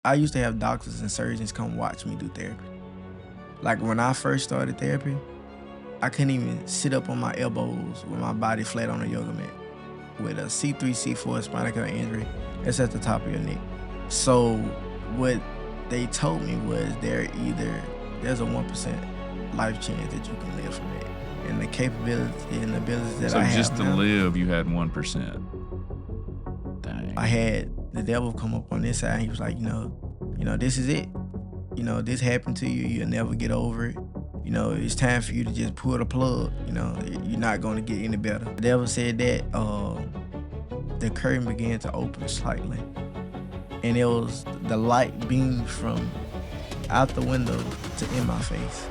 I used to have doctors and surgeons come watch me do therapy. Like when I first started therapy, I couldn't even sit up on my elbows with my body flat on a yoga mat with a C3, C4 spinal cord injury. It's at the top of your neck. So what they told me was there's a 1% life chance that you can live from it. And the capability and abilities that I So have just to now, live, you had 1%. Dang. I had the devil come up on this side and he was like, this is it. This happened to you, you'll never get over it. It's time for you to just pull the plug. You're not gonna get any better. The devil said that the curtain began to open slightly. And it was the light beamed from out the window to in my face.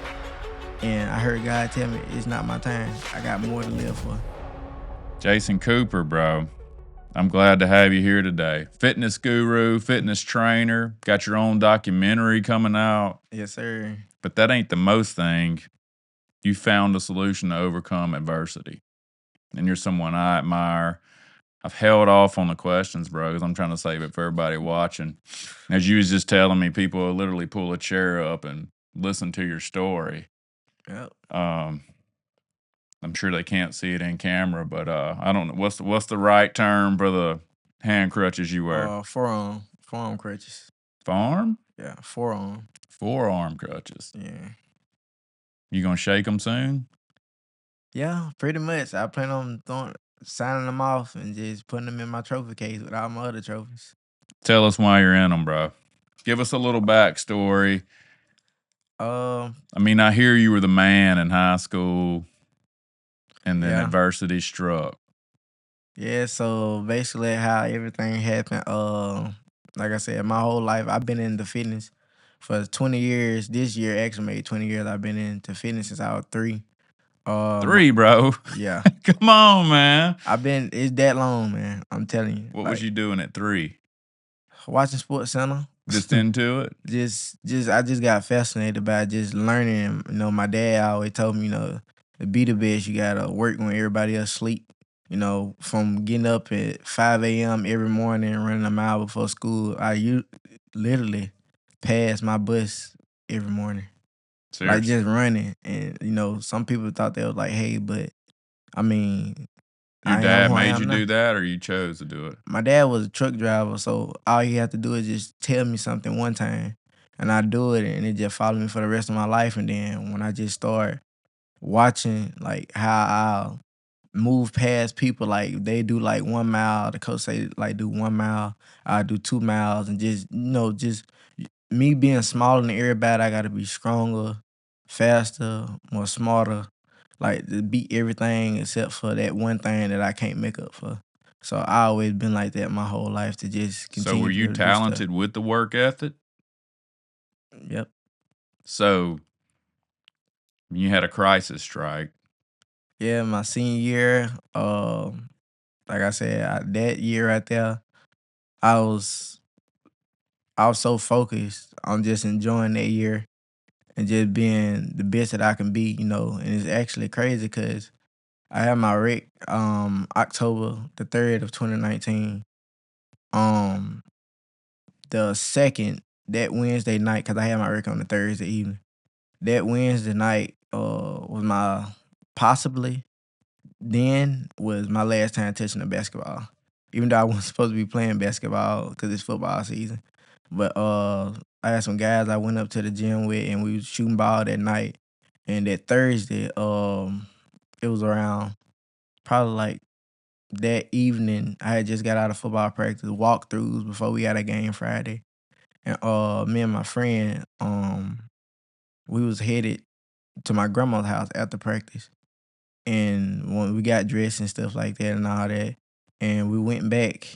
And I heard God tell me, it's not my time. I got more to live for. Jason Cooper, bro. I'm glad to have you here today. Fitness guru, fitness trainer, got your own documentary coming out. Yes, sir. But that ain't the most thing. You found a solution to overcome adversity. And you're someone I admire. I've held off on the questions, bro, because I'm trying to save it for everybody watching. As you was just telling me, people will literally pull a chair up and listen to your story. Yep. I'm sure they can't see it in camera, but I don't know what's the right term for the hand crutches you wear. Forearm crutches. Farm? Yeah, forearm. Forearm crutches. Yeah. You gonna shake them soon? Yeah, pretty much. I plan on signing them off and just putting them in my trophy case with all my other trophies. Tell us why you're in them, bro. Give us a little backstory. I mean, I hear you were the man in high school, and then adversity struck. Yeah, so basically how everything happened, like I said, my whole life I've been into fitness for 20 years. This year actually made 20 years I've been into fitness since I was 3. 3, bro? Yeah. Come on, man. It's that long, man. I'm telling you. What was you doing at 3? Watching Sports Center. Just into it? I just got fascinated by just learning. My dad always told me, to be the best, you gotta work when everybody else sleep. From getting up at 5 a.m. every morning and running a mile before school, literally pass my bus every morning. Seriously? Like just running. And, some people thought they was like, hey, but I mean, your dad made you do that or you chose to do it? My dad was a truck driver, so all he had to do is just tell me something one time and I do it and it just followed me for the rest of my life. And then when I just start watching like how I'll move past people, like they do like 1 mile, the coach say like do 1 mile, I do 2 miles, and just just me being smaller than everybody, I gotta be stronger, faster, more smarter, like to beat everything except for that one thing that I can't make up for. So I always been like that my whole life to just continue. So were you talented with the work ethic? Yep. So you had a crisis strike. Yeah, my senior year, like I said, that year right there, I was so focused on just enjoying that year and just being the best that I can be, And it's actually crazy because I had my wreck October the 3rd of 2019. The 2nd, that Wednesday night, because I had my wreck on the Thursday evening. That Wednesday night was was my last time touching the basketball. Even though I wasn't supposed to be playing basketball because it's football season. But I had some guys I went up to the gym with and we was shooting ball that night. And that Thursday, it was around probably like that evening. I had just got out of football practice, walkthroughs before we had a game Friday. And me and my friend, we was headed to my grandma's house after practice. And when we got dressed and stuff like that and all that, and we went back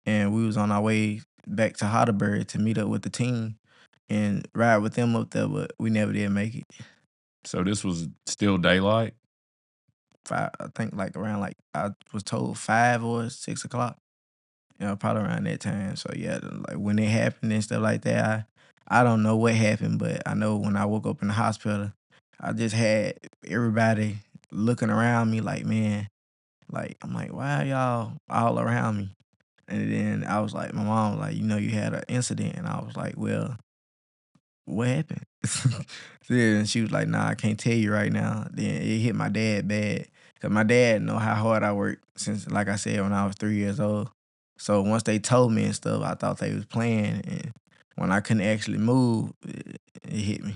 and we was on our way back to Heidelberg to meet up with the team and ride with them up there, but we never did make it. So this was still daylight? I think like around like I was told 5 or 6 o'clock. Probably around that time. So yeah, like when it happened and stuff like that, I don't know what happened, but I know when I woke up in the hospital, I just had everybody looking around me like, man, like I'm like, why are y'all all around me? And then I was like, my mom was like, you had an incident, and I was like, well, what happened? Then she was like, nah, I can't tell you right now. Then it hit my dad bad. Cause my dad know how hard I worked since, like I said, when I was 3 years old. So once they told me and stuff, I thought they was playing. And when I couldn't actually move, it hit me.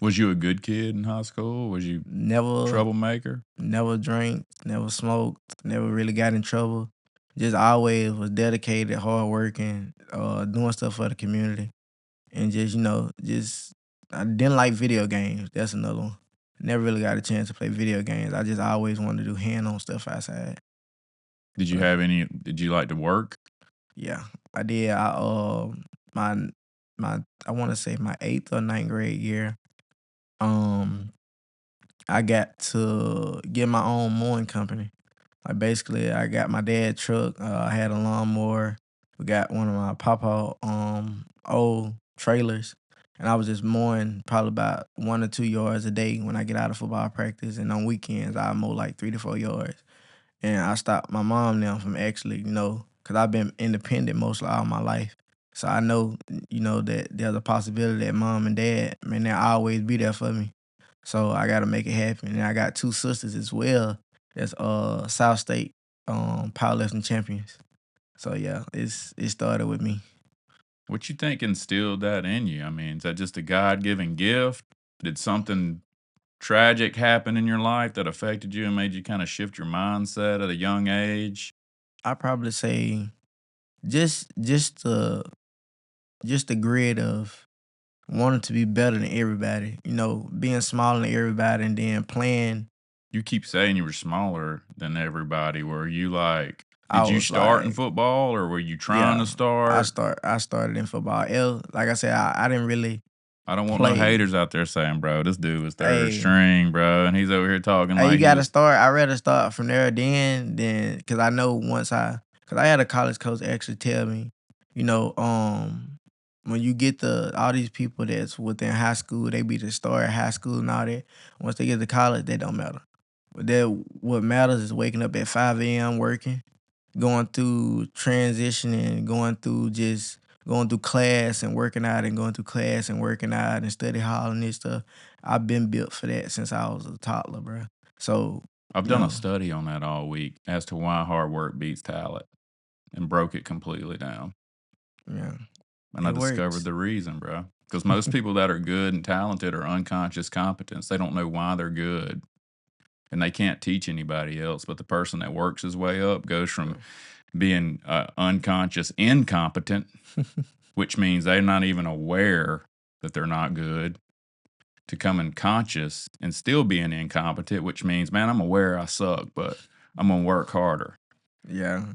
Was you a good kid in high school? Was you Never, troublemaker? never drank, never smoked, never really got in trouble. Just always was dedicated, hardworking, doing stuff for the community. And just just I didn't like video games. That's another one. Never really got a chance to play video games. I just always wanted to do hand on stuff outside. Did you But have any? Did you like to work? yeah, I did. My my I want to say my 8th or 9th grade year. Um, I got to get my own mowing company. Like basically, I got my dad's truck. I had a lawnmower. We got one of my papa old trailers, and I was just mowing probably about 1 or 2 yards a day when I get out of football practice, and on weekends I mow like 3 to 4 yards. And I stopped my mom now from actually, because I've been independent mostly all my life. So I know, that there's a possibility that mom and dad, man, they'll always be there for me. So I gotta make it happen. And I got two sisters as well. That's South State powerlifting champions. So yeah, it started with me. What you think instilled that in you? I mean, is that just a God given gift? Did something tragic happen in your life that affected you and made you kind of shift your mindset at a young age? I probably say just just the just the grid of wanting to be better than everybody. Being smaller than everybody and then playing. You keep saying you were smaller than everybody. Were you like, I did you was start in like, football or were you trying yeah, to start? I started in football. Like I said, I didn't really I don't want no play. haters out there saying, bro, this dude was third Hey, string, bro. And he's over here talking hey, you like he gotta was. start. I rather start from there then because I know cause I had a college coach actually tell me, you know, um, when you get all these people that's within high school, they be the star at high school and all that. Once they get to college, that don't matter. But what matters is waking up at 5 a.m. working, going through transitioning, going through class and working out and going through class and working out and study hall and this stuff. I've been built for that since I was a toddler, bro. So, I've you done a know, study on that all week as to why hard work beats talent and broke it completely down. yeah, And I it discovered works. the reason, bro. Because most people that are good and talented are unconscious competence. They don't know why they're good. And they can't teach anybody else. But the person that works his way up goes from being unconscious incompetent, which means they're not even aware that they're not good, to coming conscious and still being incompetent, which means, man, I'm aware I suck, but I'm gonna work harder. Yeah.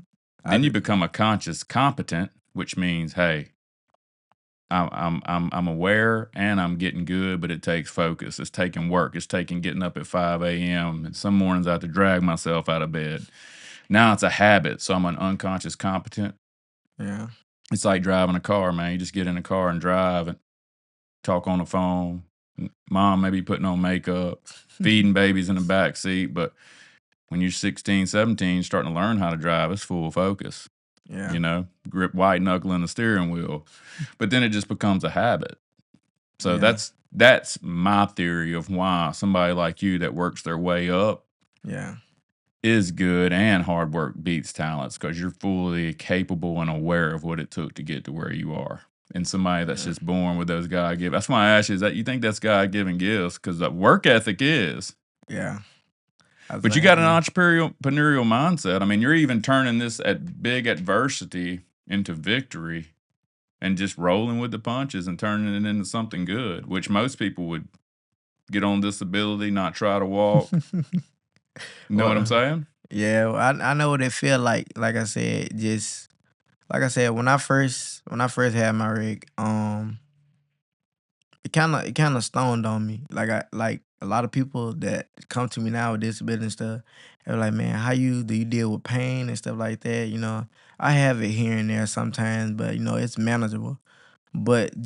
Then I you become a conscious competent, which means, hey, I'm aware and I'm getting good, but it takes focus. It's taking work. It's taking getting up at 5 a.m. And some mornings I have to drag myself out of bed. Now it's a habit, so I'm an unconscious competent. yeah. It's like driving a car, man. You just get in a car and drive and talk on the phone. Mom maybe putting on makeup, feeding babies in the back seat. But when you're 16, 17, starting to learn how to drive, it's full focus, Yeah. grip white knuckle in the steering wheel. But then it just becomes a habit. So Yeah. that's my theory of why somebody like you that works their way up Yeah. is good and hard work beats talents because you're fully capable and aware of what it took to get to where you are. And somebody that's Yeah. just born with those God given. That's why I ask you, is that you think that's God given gifts? Because the work ethic is. Yeah. I But you think, got an entrepreneurial mindset. I mean, you're even turning this at big adversity into victory and just rolling with the punches and turning it into something good, which most people would get on disability, not try to walk. You know what I'm well, saying? yeah, well, I know what it feel like. Like I said, when I first had my rig, it kind of stoned on me. Like a lot of people that come to me now with disability and stuff, they're like, man, how do you deal with pain and stuff like that? I have it here and there sometimes, but it's manageable. But and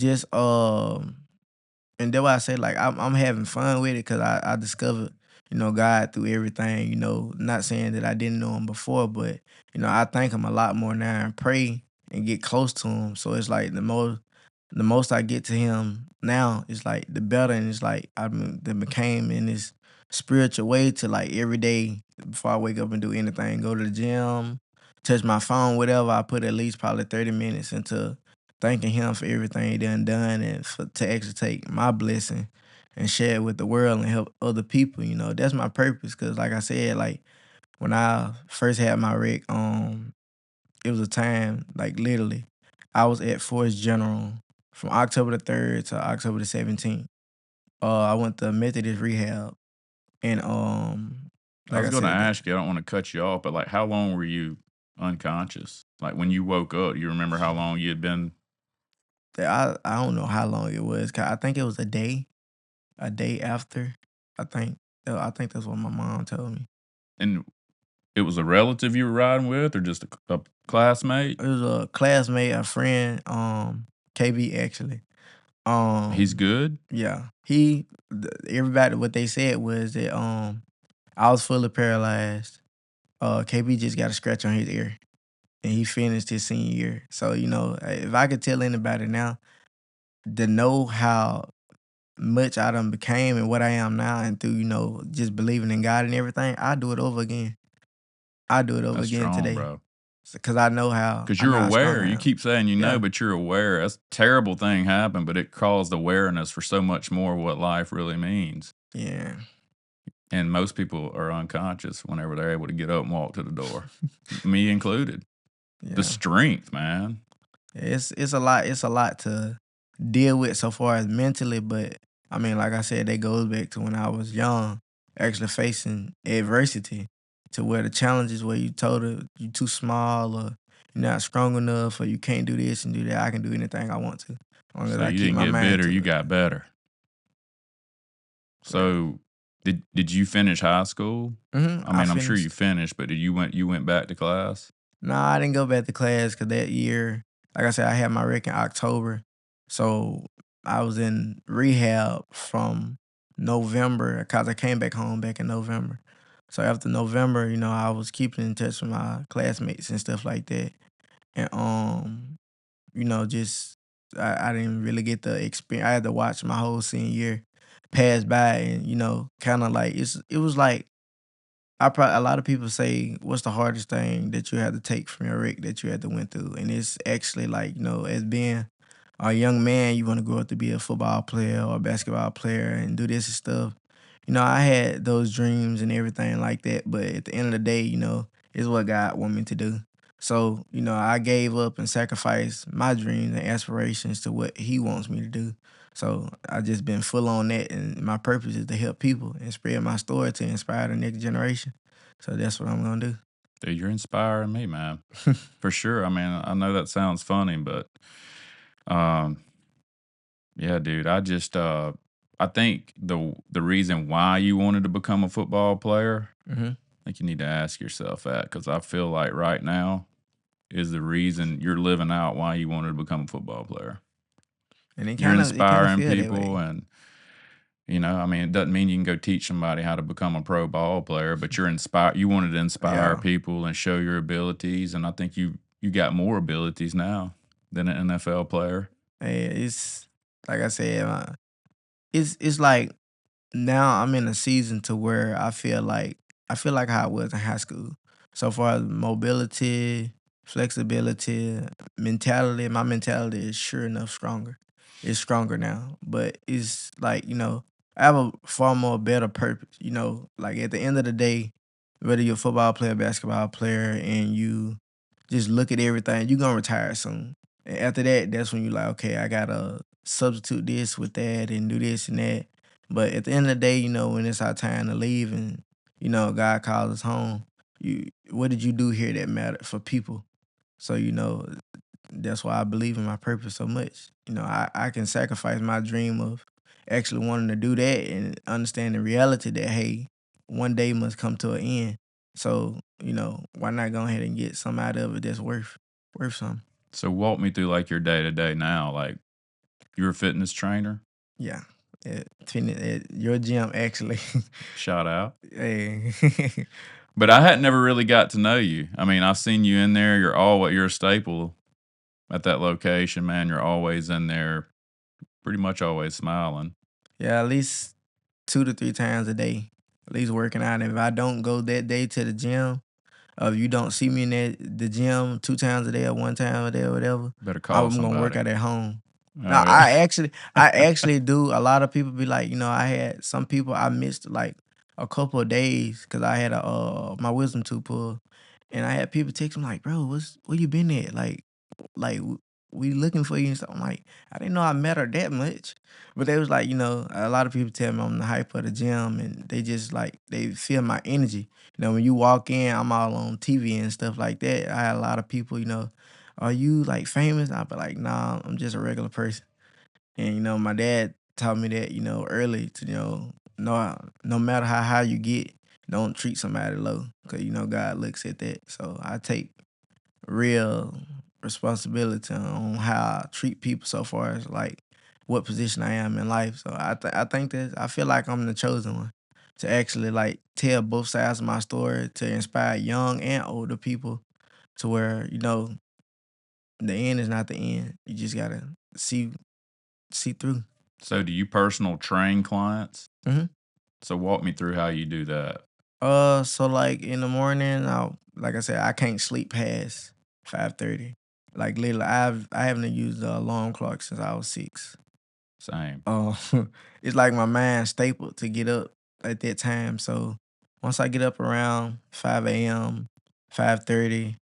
that's why I say like I'm having fun with it because I discovered, God through everything. Not saying that I didn't know him before, but I thank him a lot more now and pray and get close to him. So it's like the most I get to him now is like the better, and it's like that became in this spiritual way to like every day before I wake up and do anything, go to the gym, touch my phone, whatever. I put at least probably 30 minutes into thanking him for everything he done and to actually take my blessing and share it with the world and help other people. That's my purpose. Cause like I said, like when I first had my wreck, it was a time like literally I was at Forest General from October the 3rd to October the 17th. I went to Methodist rehab, and I like was I going to said, ask you, I don't want to cut you off, but like, how long were you unconscious? Like when you woke up, you remember how long you had been? I don't know how long it was. 'Cause I think it was a day after. I think I think that's what my mom told me. And it was a relative you were riding with, or just a classmate? It was a classmate, a friend, KB actually. He's good. Yeah, everybody what they said was that I was fully paralyzed. KB just got a scratch on his ear, and he finished his senior year. So if I could tell anybody now to know how much I done became and what I am now, and through just believing in God and everything, I do it over again. I do it over That's again strong, today, bro. because I know how Because I you're know how strong aware. I You am. keep saying you know, Yeah, but you're aware. That's a terrible thing happened, but it caused awareness for so much more of what life really means. yeah, And most people are unconscious whenever they're able to get up and walk to the door, me included. The yeah. strength, man. It's a lot. It's a lot to deal with so far as mentally, but I mean, like I said, that goes back to when I was young, actually facing adversity, to where the challenges where you told her you too small or you're not strong enough or you can't do this and do that. I can do anything I want to, as long as So I you keep didn't my get mind bitter, to you it. got better. Correct. So did you finish high school? I I mean, I'm sure you finished. finished, but did you went back to class? Nah, I didn't go back to class because that year, like I said, I had my rec in October. So I was in rehab from November because I came back home back in November. So after November, I was keeping in touch with my classmates and stuff like that. And just I didn't really get the experience. I had to watch my whole senior year pass by, and kind of like it was like a lot of people say, "What's the hardest thing that you had to take from your wreck that you had to went through?" And it's actually like, as being a young man, you want to grow up to be a football player or a basketball player and do this and stuff. I had those dreams and everything like that, but at the end of the day, it's what God want me to do. So, I gave up and sacrificed my dreams and aspirations to what He wants me to do. So I just been full on that, and my purpose is to help people and spread my story to inspire the next generation. So that's what I'm gonna Dude, you're inspiring me, man. do. For sure. I mean, I know that sounds funny, but um, yeah, dude. I think the reason why you wanted to become a football player, hmm I think you need to ask yourself that, because I feel like right now is the reason you're living out why you wanted to become a football player. And it You're kind of it kind of inspiring feel that people, way. and I mean, it doesn't mean you can go teach somebody how to become a pro ball player, but you wanted to inspire Yeah, people and show your abilities, and I think you got more abilities now than an NFL player. it's like I said, it's like now I'm in a season to where I feel like how I was in high school. So far as mobility, flexibility, mentality, my mentality is sure enough stronger. It's stronger now. But it's like, I have a far more better purpose. Like at the end of the day, whether you're a football player, basketball player, and you just look at everything, you're gonna retire soon. And after that, that's when you're like, okay, I gotta substitute this with that and do this and that. But at the end of the day, when it's our time to leave and, God calls us home, what did you do here that mattered for people? So, that's why I believe in my purpose so much. I can sacrifice my dream of actually wanting to do that and understand the reality that, hey, one day must come to an end. So, why not go ahead and get some out of it that's worth something? So walk me through like your day to day now. Like, you're a fitness trainer. Yeah. at your gym actually. Shout out. Hey. But I had never really got to know you. I mean, I've seen you in there. You're a staple at that location, man. You're always in there, pretty much always smiling. Yeah, at least 2 to 3 times a day. At least working out. And if I don't go that day to the gym, or if you don't see me in the gym 2 times a day or 1 time a day or whatever, Better call I'm gonna work somebody. out at home. Now Oh yeah. I actually do. A lot of people be like, I had some people I missed like a couple of days because I had my wisdom tooth pulled, and I had people text me like, bro, where you been at? Like we looking for you and stuff. I'm like, I didn't know I met her that much. But they was like, a lot of people tell me I'm the hype of the gym and they just like they feel my energy. When you walk in, I'm all on TV and stuff like that. I had a lot of people, are you like famous? I'll be like, nah, I'm just a regular person. And my dad taught me that, early to, no matter how high you get, don't treat somebody low. Cause God looks at that. So I take real responsibility on how I treat people so far as like what position I am in life. So I think that I feel like I'm the chosen one to actually like tell both sides of my story to inspire young and older people to where the end is not the end. You just gotta see through. So, do you personal train clients? hmm So, walk me through how you do that. So like in the morning, like I said, I can't sleep past 5:30. Like literally, I haven't used the alarm clock since I was 6. Same. Uh, it's like my mind stapled to get up at that time. So once I get up around 5 a.m., 5:30,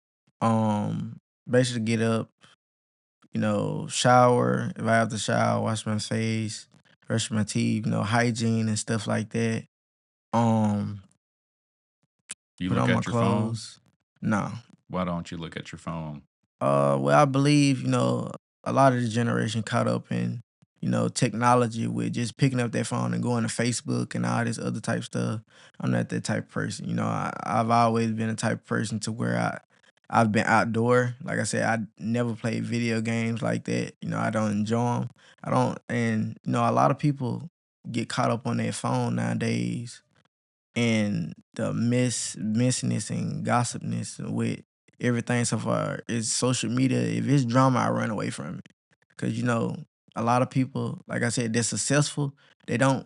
um, basically get up, shower. If I have to shower, wash my face, brush my teeth, hygiene and stuff like that. Um, You Put look on my at your phone? clothes. No. Why don't you look at your phone? Well, I believe, a lot of the generation caught up in, technology with just picking up their phone and going to Facebook and all this other type stuff. I'm not that type of person. I've always been a type of person to where I've been outdoor. Like I said, I never played video games like that. I don't enjoy them. I don't, and a lot of people get caught up on their phone nowadays and the messiness and gossipness with everything so far is social media. If it's drama, I run away from it. Cause a lot of people, like I said, they're successful. They don't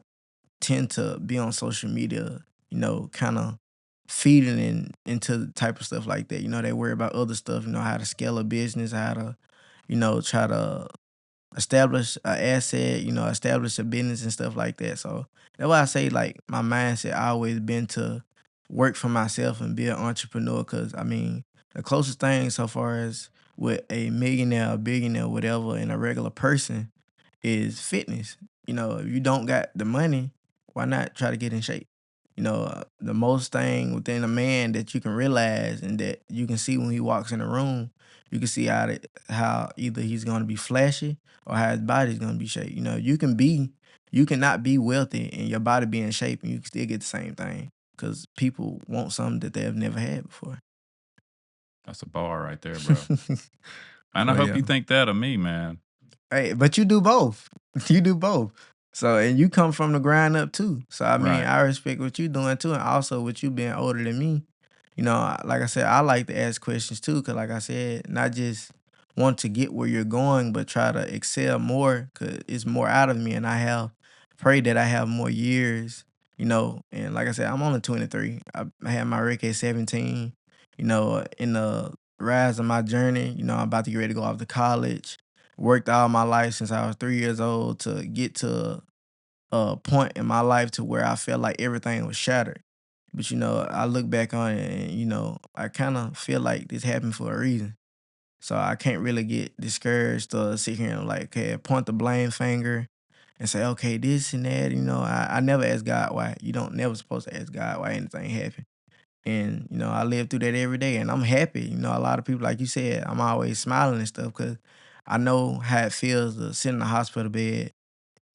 tend to be on social media, kind of feeding into the type of stuff like that. They worry about other stuff, how to scale a business, how to, try to establish an asset, establish a business and stuff like that. So that's why I say like my mindset always been to work for myself and be an entrepreneur. Cause I mean, the closest thing so far as with a millionaire, a billionaire, whatever, and a regular person is fitness. If you don't got the money, why not try to get in shape? The most thing within a man that you can realize and that you can see when he walks in the room, you can see how either he's gonna be flashy or how his body's gonna be shaped. You cannot be wealthy and your body be in shape and you can still get the same thing because people want something that they have never had before. That's a bar right there, bro. And I So hope yeah. you think that of me, man. Hey, but you do both. You do both. So and you come from the ground up too. So I mean, Right. I respect what you doing too, and also with you being older than me. Like I said, I like to ask questions too, because like I said, not just want to get where you're going, but try to excel more, because it's more out of me, and pray that I have more years. And like I said, I'm only 23. I had my record at 17. In the rise of my journey, I'm about to get ready to go off to college. Worked all my life since I was 3 years old to get to a point in my life to where I felt like everything was shattered. But I look back on it and I kind of feel like this happened for a reason. So I can't really get discouraged or sit here and like, okay, point the blame finger and say, okay, this and that. I never ask God why. You don't never supposed to ask God why anything happened. And I live through that every day, and I'm happy. A lot of people, like you said, I'm always smiling and stuff because I know how it feels to sit in the hospital bed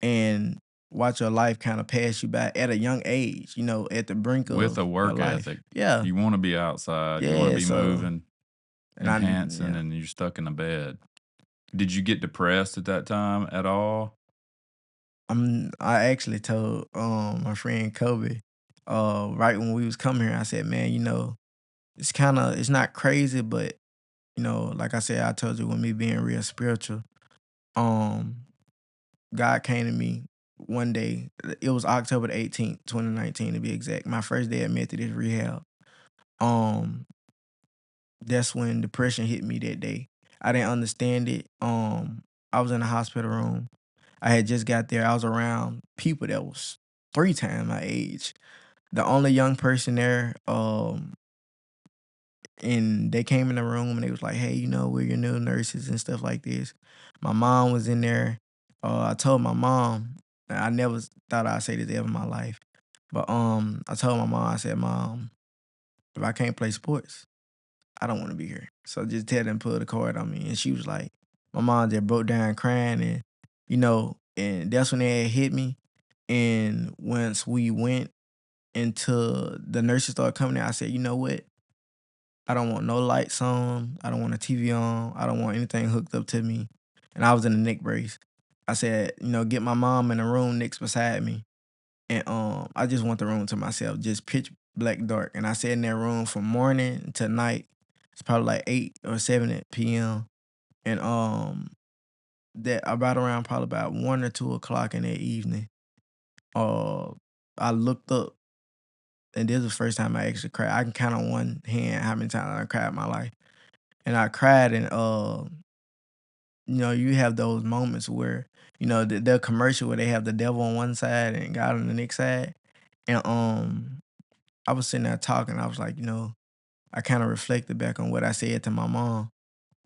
and watch your life kind of pass you by at a young age. At the brink With a of your work life. ethic. Yeah, You want to be outside. You want to yeah. be So, moving, and enhancing, yeah. and you're stuck in a bed. Did you get depressed at that time at all? I actually told my friend Kobe, right when we was coming here, I said, man, it's not crazy, but like I said, I told you with me being real spiritual, um, God came to me one day. It was October the 18th, 2019 to be exact. My first day at Methodist rehab. Um, that's when depression hit me that day. I didn't understand it. I was in the hospital room. I had just got there. I was around people that was 3 times my age. The only young person there, and they came in the room and they was like, "Hey, we're your new nurses and stuff like this." My mom was in there. I told my mom, and I never thought I'd say this ever in my life, but I told my mom, I said, "Mom, if I can't play sports, I don't want to be here. So just tell them pull the cord on me." And she was like, my mom just broke down crying, and and that's when they had hit me. And once we went into the nurses started coming in, I said, you know what? I don't want no lights on. I don't want a TV on. I don't want anything hooked up to me. And I was in a neck brace. I said, get my mom in the room next beside me. And I just want the room to myself, just pitch black dark. And I sat in that room from morning to night. It's probably like 8 or 7 p.m. And that about around probably about 1 or 2 o'clock in that evening, uh, I looked up, and this is the first time I actually cried. I can count on one hand how many times I cried in my life. And I cried, and you have those moments where, the commercial where they have the devil on one side and God on the next side. And I was sitting there talking. I was like, I kind of reflected back on what I said to my mom.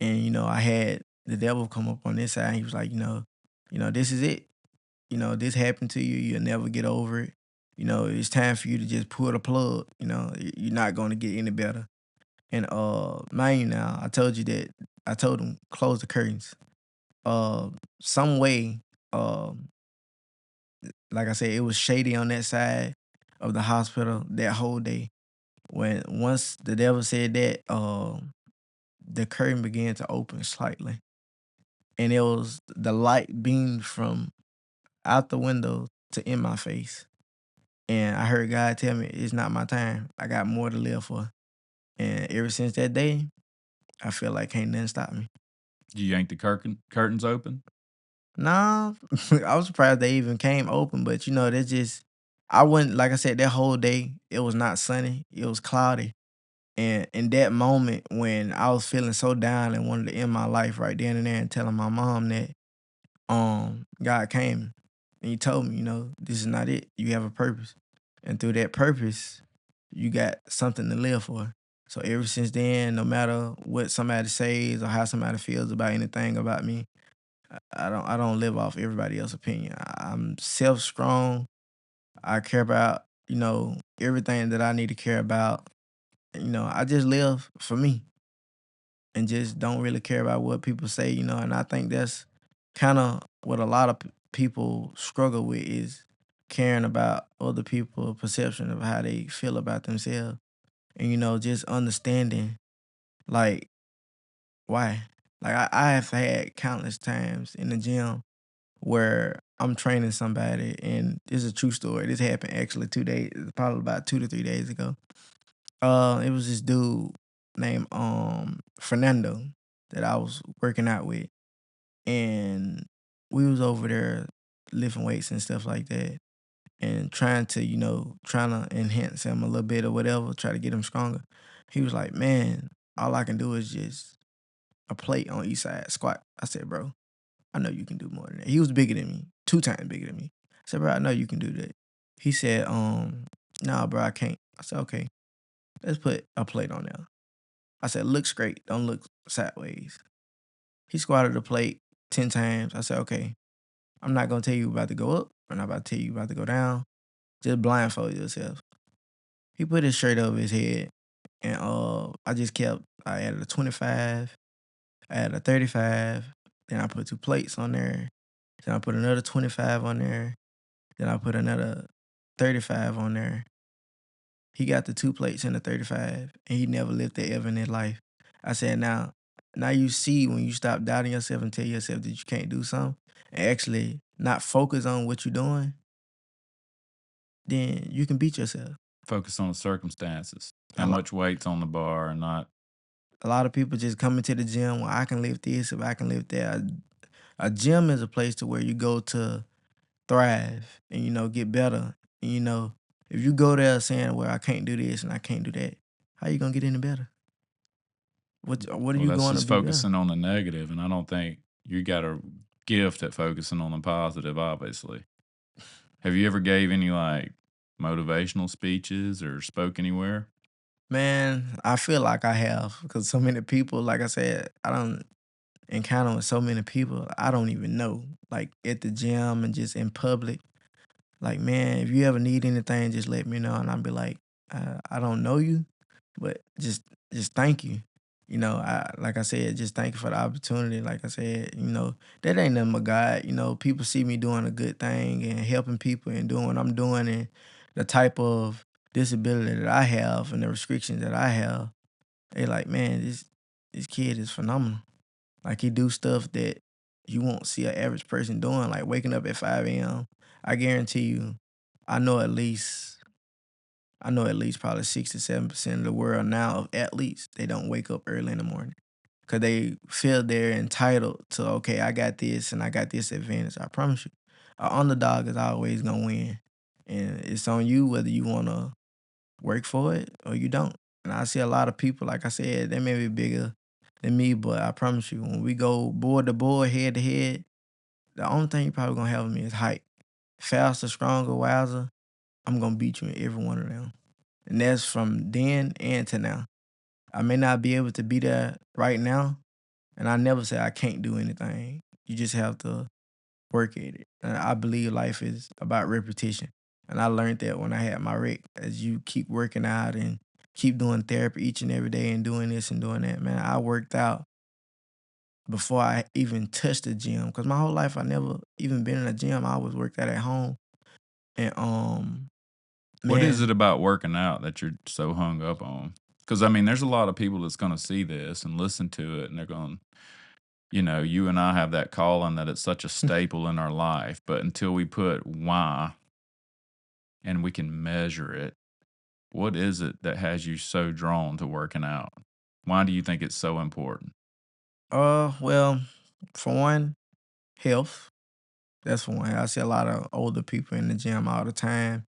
And, I had the devil come up on this side. He was like, this is it. This happened to you. You'll never get over it. It's time for you to just pull the plug. You're not going to get any better. And mind you now, I told him close the curtains. Uh, some way, um, like I said, it was shady on that side of the hospital that whole day. When once the devil said that, the curtain began to open slightly, and it was the light beamed from out the window to in my face. And I heard God tell me, it's not my time. I got more to live for. And ever since that day, I feel like can't nothing stop me. You yank the curtains open? Nah, I was surprised they even came open, but they just, I wouldn't, like I said, that whole day, it was not sunny, it was cloudy. And in that moment when I was feeling so down and wanted to end my life right then and there and telling my mom that, God came and he told me, this is not it. You have a purpose. And through that purpose, you got something to live for. So ever since then, no matter what somebody says or how somebody feels about anything about me, I don't live off everybody else's opinion. I'm self strong. I care about, everything that I need to care about. I just live for me and just don't really care about what people say, and I think that's kind of what a lot of people struggle with is caring about other people's perception of how they feel about themselves. And just understanding like why. Like I have had countless times in the gym where I'm training somebody, and this is a true story. This happened actually 2 days, probably about 2 to 3 days ago. It was this dude named Fernando that I was working out with, and we was over there lifting weights and stuff like that, and trying to enhance him a little bit or whatever, try to get him stronger. He was like, "Man, all I can do is just a plate on each side squat." I said, "Bro, I know you can do more than that." He was bigger than me, 2 times bigger than me. I said, "Bro, I know you can do that." He said, "Nah, bro, I can't." I said, "Okay, let's put a plate on there." I said, "Look straight, don't look sideways." He squatted the plate 10 times. I said, "Okay, I'm not gonna tell you about to go up. I'm not about to tell you about to go down. Just blindfold yourself." He put his shirt over his head, and I added a 25, I added a 35, then I put 2 plates on there, then I put another 25 on there, then I put another 35 on there. He got the 2 plates and the 35, and he never lifted ever in his life. I said, now you see when you stop doubting yourself and tell yourself that you can't do something, and actually not focus on what you're doing, then you can beat yourself. Focus on the circumstances, A how lot, much weight's on the bar, and not. a lot of people just come into the gym. Well, I can lift this, if I can lift that. A gym is a place to where you go to thrive and get better. And if you go there saying, "Well, I can't do this and I can't do that," how you gonna get any better? What are Well, you that's going to just be better? focusing on the negative, and I don't think you got a gift at focusing on the positive. Obviously, have you ever gave any like motivational speeches or spoke anywhere? Man, I feel like I have because so many people, like I said, I don't encounter with so many people I don't even know, like at the gym and just in public. Like, man, if you ever need anything, just let me know, and I'll be like, I don't know you, but just thank you. I like I said, just thank you for the opportunity. Like I said, that ain't nothing but God. People see me doing a good thing and helping people and doing what I'm doing and the type of disability that I have and the restrictions that I have. They like, man, this kid is phenomenal. Like he do stuff that you won't see an average person doing, like waking up at 5 a.m. I guarantee you, I know at least probably 67% of the world now of athletes, they don't wake up early in the morning. Cause they feel they're entitled to, okay, I got this and I got this advantage. I promise you. An underdog is always gonna win. And it's on you whether you wanna work for it or you don't. And I see a lot of people, like I said, they may be bigger than me, but I promise you, when we go board to board, head to head, the only thing you probably gonna have with me is height. Faster, stronger, wiser. I'm gonna beat you in every one of them. And that's from then and to now. I may not be able to be there right now, and I never say I can't do anything. You just have to work at it. And I believe life is about repetition. And I learned that when I had my wreck. As you keep working out and keep doing therapy each and every day and doing this and doing that, man, I worked out before I even touched the gym. Cause my whole life I never even been in a gym. I always worked out at home. And What is it man, about working out that you're so hung up on? Because I mean, there's a lot of people that's going to see this and listen to it, and they're going, you and I have that calling that it's such a staple in our life. But until we put why and we can measure it, what is it that has you so drawn to working out? Why do you think it's so important? well, for one, health. That's for one. I see a lot of older people in the gym all the time.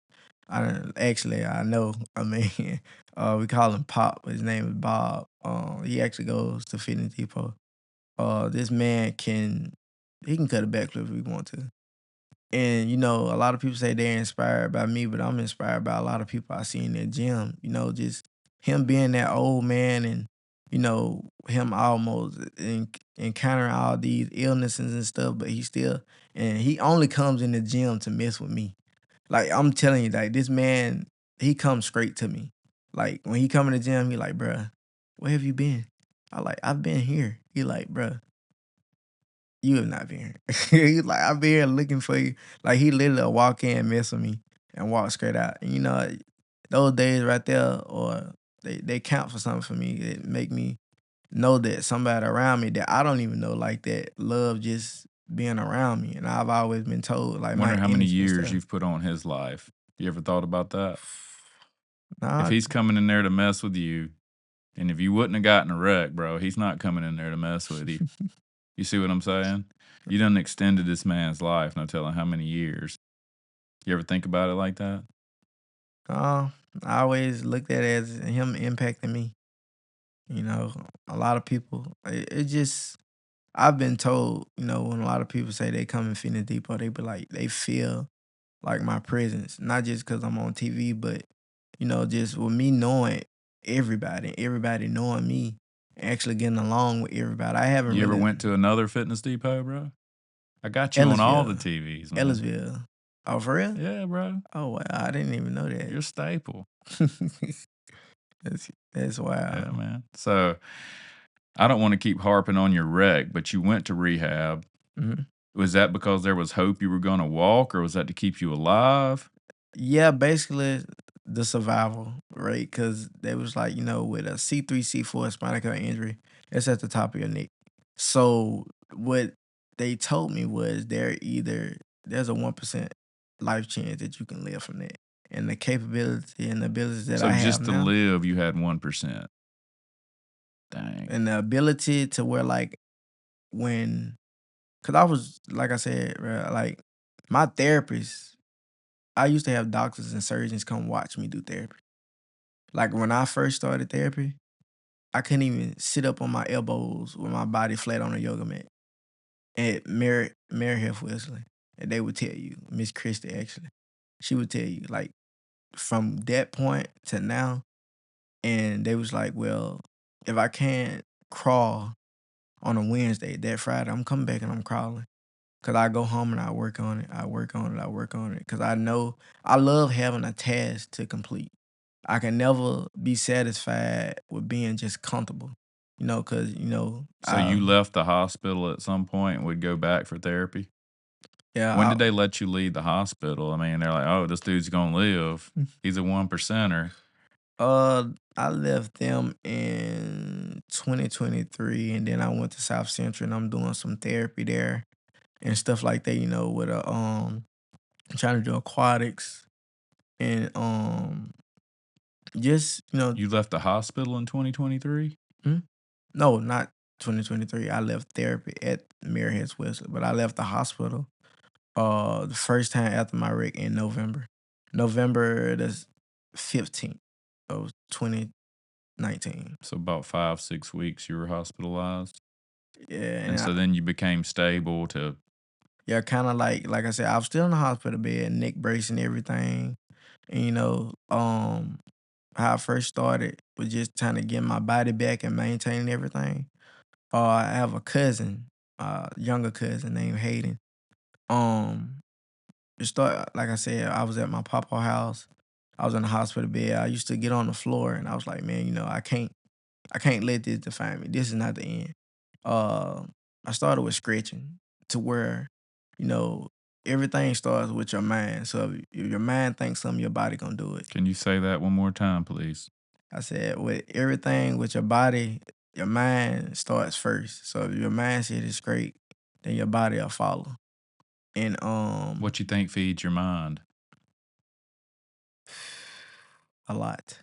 Actually, I know. I mean, we call him Pop. His name is Bob. He actually goes to Fitness Depot. This man he can cut a backflip if he want to. And a lot of people say they're inspired by me, but I'm inspired by a lot of people I see in the gym. Just him being that old man and him almost encountering all these illnesses and stuff, but he only comes in the gym to mess with me. Like I'm telling you, like this man, he comes straight to me. Like when he come in the gym, he like, bruh, where have you been? I've been here. He like, bruh, you have not been here. He's like, I've been here looking for you. Like he literally walk in, mess with me, and walk straight out. And those days right there, or they count for something for me. It make me know that somebody around me that I don't even know like that love just being around me. And I've always been told like Wonder my how many energy and years stuff. you've put on his life. You ever thought about that? If Nah, he's coming in there to mess with you, and if you wouldn't have gotten a wreck, bro, he's not coming in there to mess with you. You see what I'm saying? You done extended this man's life, no telling how many years. You ever think about it like that? uh, I always looked at it as him impacting me. You know, a lot of people. It just I've been told, when a lot of people say they come in Fitness Depot, they be like, they feel like my presence, not just because I'm on TV, but, just with me knowing everybody, everybody knowing me, actually getting along with everybody. I haven't You ever really, went to another fitness depot, bro? I got you on all the Ellisville, TVs, man. Ellisville. Oh, for real? Yeah, bro. Oh, wow. I didn't even know that. You're a staple. That's Yeah, wild. man. So I don't want to keep harping on your wreck, but you went to rehab. Mhm. Was that because there was hope you were going to walk, or was that to keep you alive? Yeah, basically the survival rate, because they was like, with a C3, C4 spinal cord injury, it's at the top of your neck. So what they told me was they're either there's a 1% life chance that you can live from that. And the capability and the abilities that So I have just to now, live, you had 1%. Dang. and the ability to where like when, cause I was like I said, bruh, like my therapist, I used to have doctors and surgeons come watch me do therapy. Like when I first started therapy, I couldn't even sit up on my elbows with my body flat on a yoga mat at Mary Health Wesley. And they would tell you, Miss Christie actually, she would tell you, like, from that point to now, and they was like, well, if I can't crawl on a Wednesday, that Friday, I'm coming back and I'm crawling. Cause I go home and I work on it. I work on it. I work on it. Cause I know I love having a task to complete. I can never be satisfied with being just comfortable. Cause So you left the hospital at some point and would go back for therapy? yeah, When did they let you leave the hospital? I mean, they're like, "Oh, this dude's gonna live. He's a 1%er." I left them in 2023, and then I went to South Central, and I'm doing some therapy there and stuff like that. With trying to do aquatics and just You left the hospital in 2023? hmm? No, not 2023. I left therapy at Mary Health Wesley, but I left the hospital the first time after my wreck in November the 15th of 2019. So about 5, 6 weeks you were hospitalized? Yeah, And so then you became stable to yeah, kind of like I said, I was still in the hospital bed, neck brace and everything. And how I first started was just trying to get my body back and maintaining everything. I have a cousin, younger cousin named Hayden. Um, it started like I said, I was at my papa house. I was in the hospital bed. I used to get on the floor, and I was like, man, I can't let this define me. This is not the end. Uh, I started with stretching to where, you know, everything starts with your mind. So if your mind thinks something, your body gonna do it. Can you say that one more time, please? I said with everything with your body, your mind starts first. So if your mindset is great, then your body will follow. And What you think feeds your mind? a lot.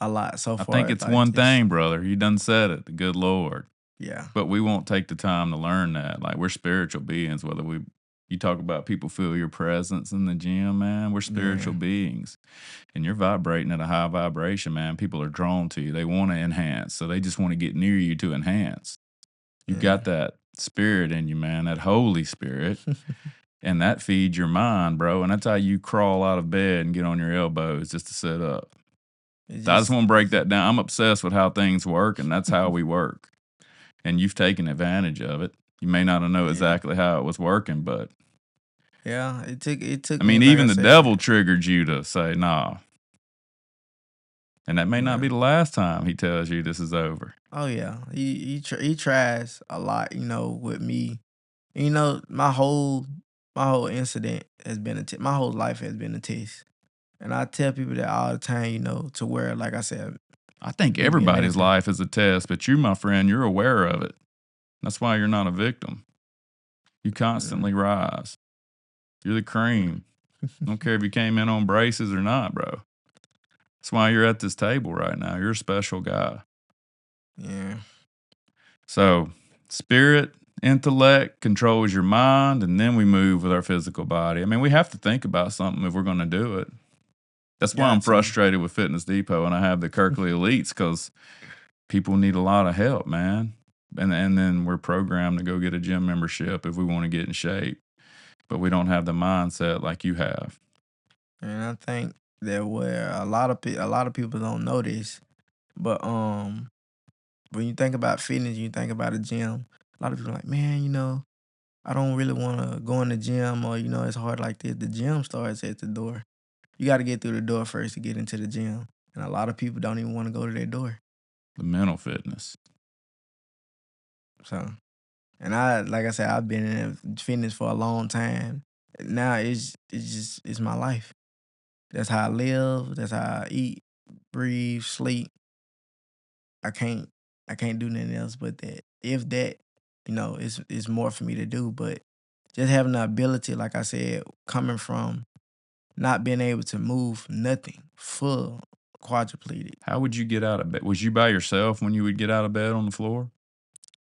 A lot so I far think as it's like one just thing, brother. You done said it, the good Lord. yeah. But we won't take the time to learn that. Like we're spiritual beings, whether you talk about people feel your presence in the gym, man. We're spiritual Man. beings. And you're vibrating at a high vibration, man. People are drawn to you. They want to enhance. So they just want to get near you to enhance. You Yeah. got that spirit in you, man, that Holy Spirit. And that feeds your mind, bro. And that's how you crawl out of bed and get on your elbows just to sit up. It So I just just want to break that down. I'm obsessed with how things work, and that's how we work. And you've taken advantage of it. You may not know yeah. exactly how it was working, but Yeah. It took I me mean, like I even the said. devil triggered you to say, nah. And that may not Yeah. be the last time he tells you this is over. Oh yeah. He tries a lot, with me. And, my whole incident has been my whole life has been a test. And I tell people that all the time, to where, like I said, I think me being everybody's able life is a test, but you, my friend, you're aware of it. That's why you're not a victim. You to constantly rise. You're the cream. I don't care if you came in on braces or not, bro. That's why you're at this table right now. You're a special guy. yeah. So, spirit, intellect controls your mind, and then we move with our physical body. I mean, we have to think about something if we're going to do it. That's why I'm Got to. frustrated with Fitness Depot and I have the Kirkley Elites because people need a lot of help, man. And then we're programmed to go get a gym membership if we want to get in shape, but we don't have the mindset like you have. And I think that where a lot of people don't know this, but when you think about fitness, you think about a gym. A lot of people are like, man, I don't really want to go in the gym, or it's hard like this. The gym starts at the door. You got to get through the door first to get into the gym, and a lot of people don't even want to go to their door. The mental fitness. So, and like I said, I've been in fitness for a long time. Now it's my life. That's how I live. That's how I eat, breathe, sleep. I can't I can't do nothing else but that. If that, it's more for me to do, but just having the ability, like I said, coming from not being able to move nothing, full quadriplegic. How would you get out of bed? Was you by yourself when you would get out of bed on the floor?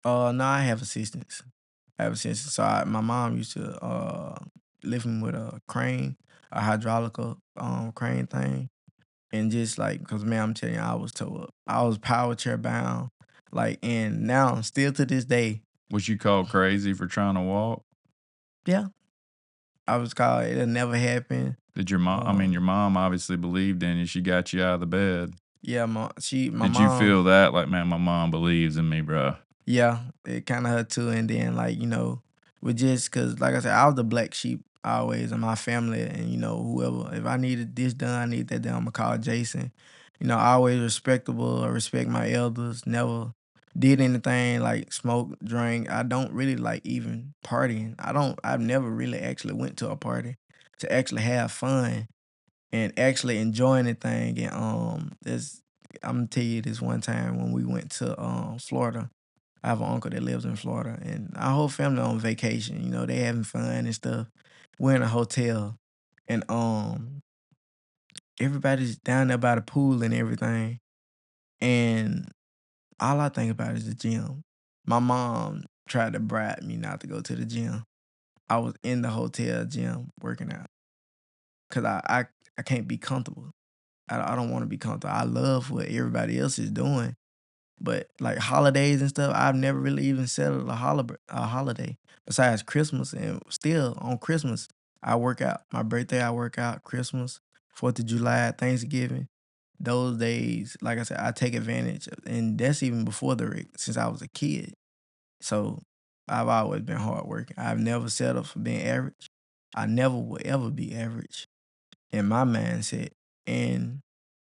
No, I have assistance. I have assistance. So my mom used to lift me with a crane, a hydraulic crane thing, and just like, cause man, I'm telling you, I was tore up. I was power chair bound, like, and now still to this day, Was you called crazy for trying to walk? yeah, I was called. It'll never happen. Did your mom? I mean, your mom obviously believed in you. She got you out of the bed. Yeah, my Did you mom. feel that? Like, man, my mom believes in me, bro. Yeah, it kind of hurt too. And then, like, with just because, like I said, I was the black sheep always in my family. And, whoever, if I needed this done, I need that done, I'm going to call Jason. Always respectable. I respect my elders. Never did anything like smoke, drink. I don't really like even partying. I've never really actually went to a party to actually have fun and actually enjoy anything. And, I'm going to tell you this one time when we went to Florida. I have an uncle that lives in Florida, and our whole family on vacation. They having fun and stuff. We're in a hotel, and everybody's down there by the pool and everything. And all I think about is the gym. My mom tried to bribe me not to go to the gym. I was in the hotel gym working out because I can't be comfortable. I don't want to be comfortable. I love what everybody else is doing. But like holidays and stuff, I've never really even settled a holiday besides Christmas. And still on Christmas, I work out. My birthday, I work out. Christmas, 4th of July, Thanksgiving. Those days, like I said, I take advantage of, and that's even before the rig, since I was a kid. So I've always been hardworking. I've never settled for being average. I never will ever be average in my mindset. And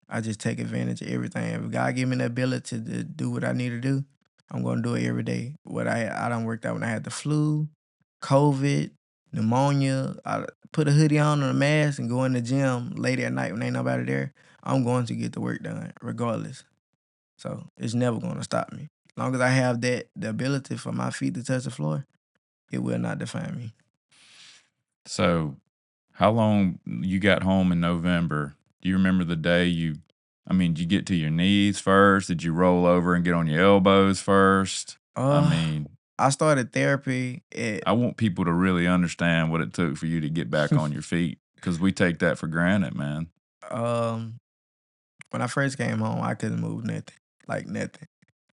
I just take advantage of everything. If God give me the ability to do what I need to do, I'm gonna do it every day. I done worked out when I had the flu, COVID, pneumonia. I put a hoodie on and a mask and go in the gym late at night when ain't nobody there. I'm going to get the work done regardless. So it's never gonna stop me. As long as I have the ability for my feet to touch the floor, it will not define me. So, how long you got home in November? Do you remember the day did you get to your knees first? Did you roll over and get on your elbows first? I started therapy at I want people to really understand what it took for you to get back on your feet because we take that for granted, man. um when I first came home, I couldn't move nothing, like nothing.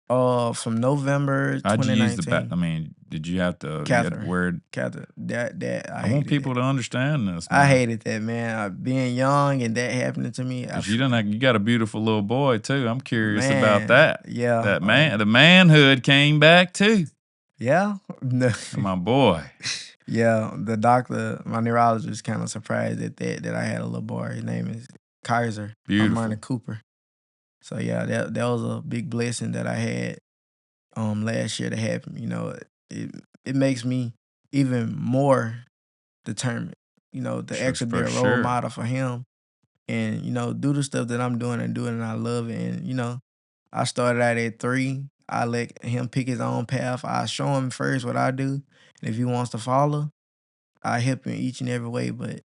From November How'd you use the back? 2019, Did you have to you had to catheter, wear? catheter. That I I want hated people that. to understand this, I man. hated that, man. Being young and that happening to me, Because you got a beautiful little boy too. I'm curious about man, that. yeah, That man, the manhood came back too. yeah, My boy. yeah. The doctor, my neurologist, kind of surprised at that I had a little boy. His name is Kaiser Beautiful. Armani Cooper. So yeah, that was a big blessing that I had last year to happen. It it makes me even more determined, to Sure, actually be for a role sure. model for him and, do the stuff that I'm doing and do it and I love it. And, I started out at 3. I let him pick his own path. I show him first what I do. And if he wants to follow, I help him each and every way. But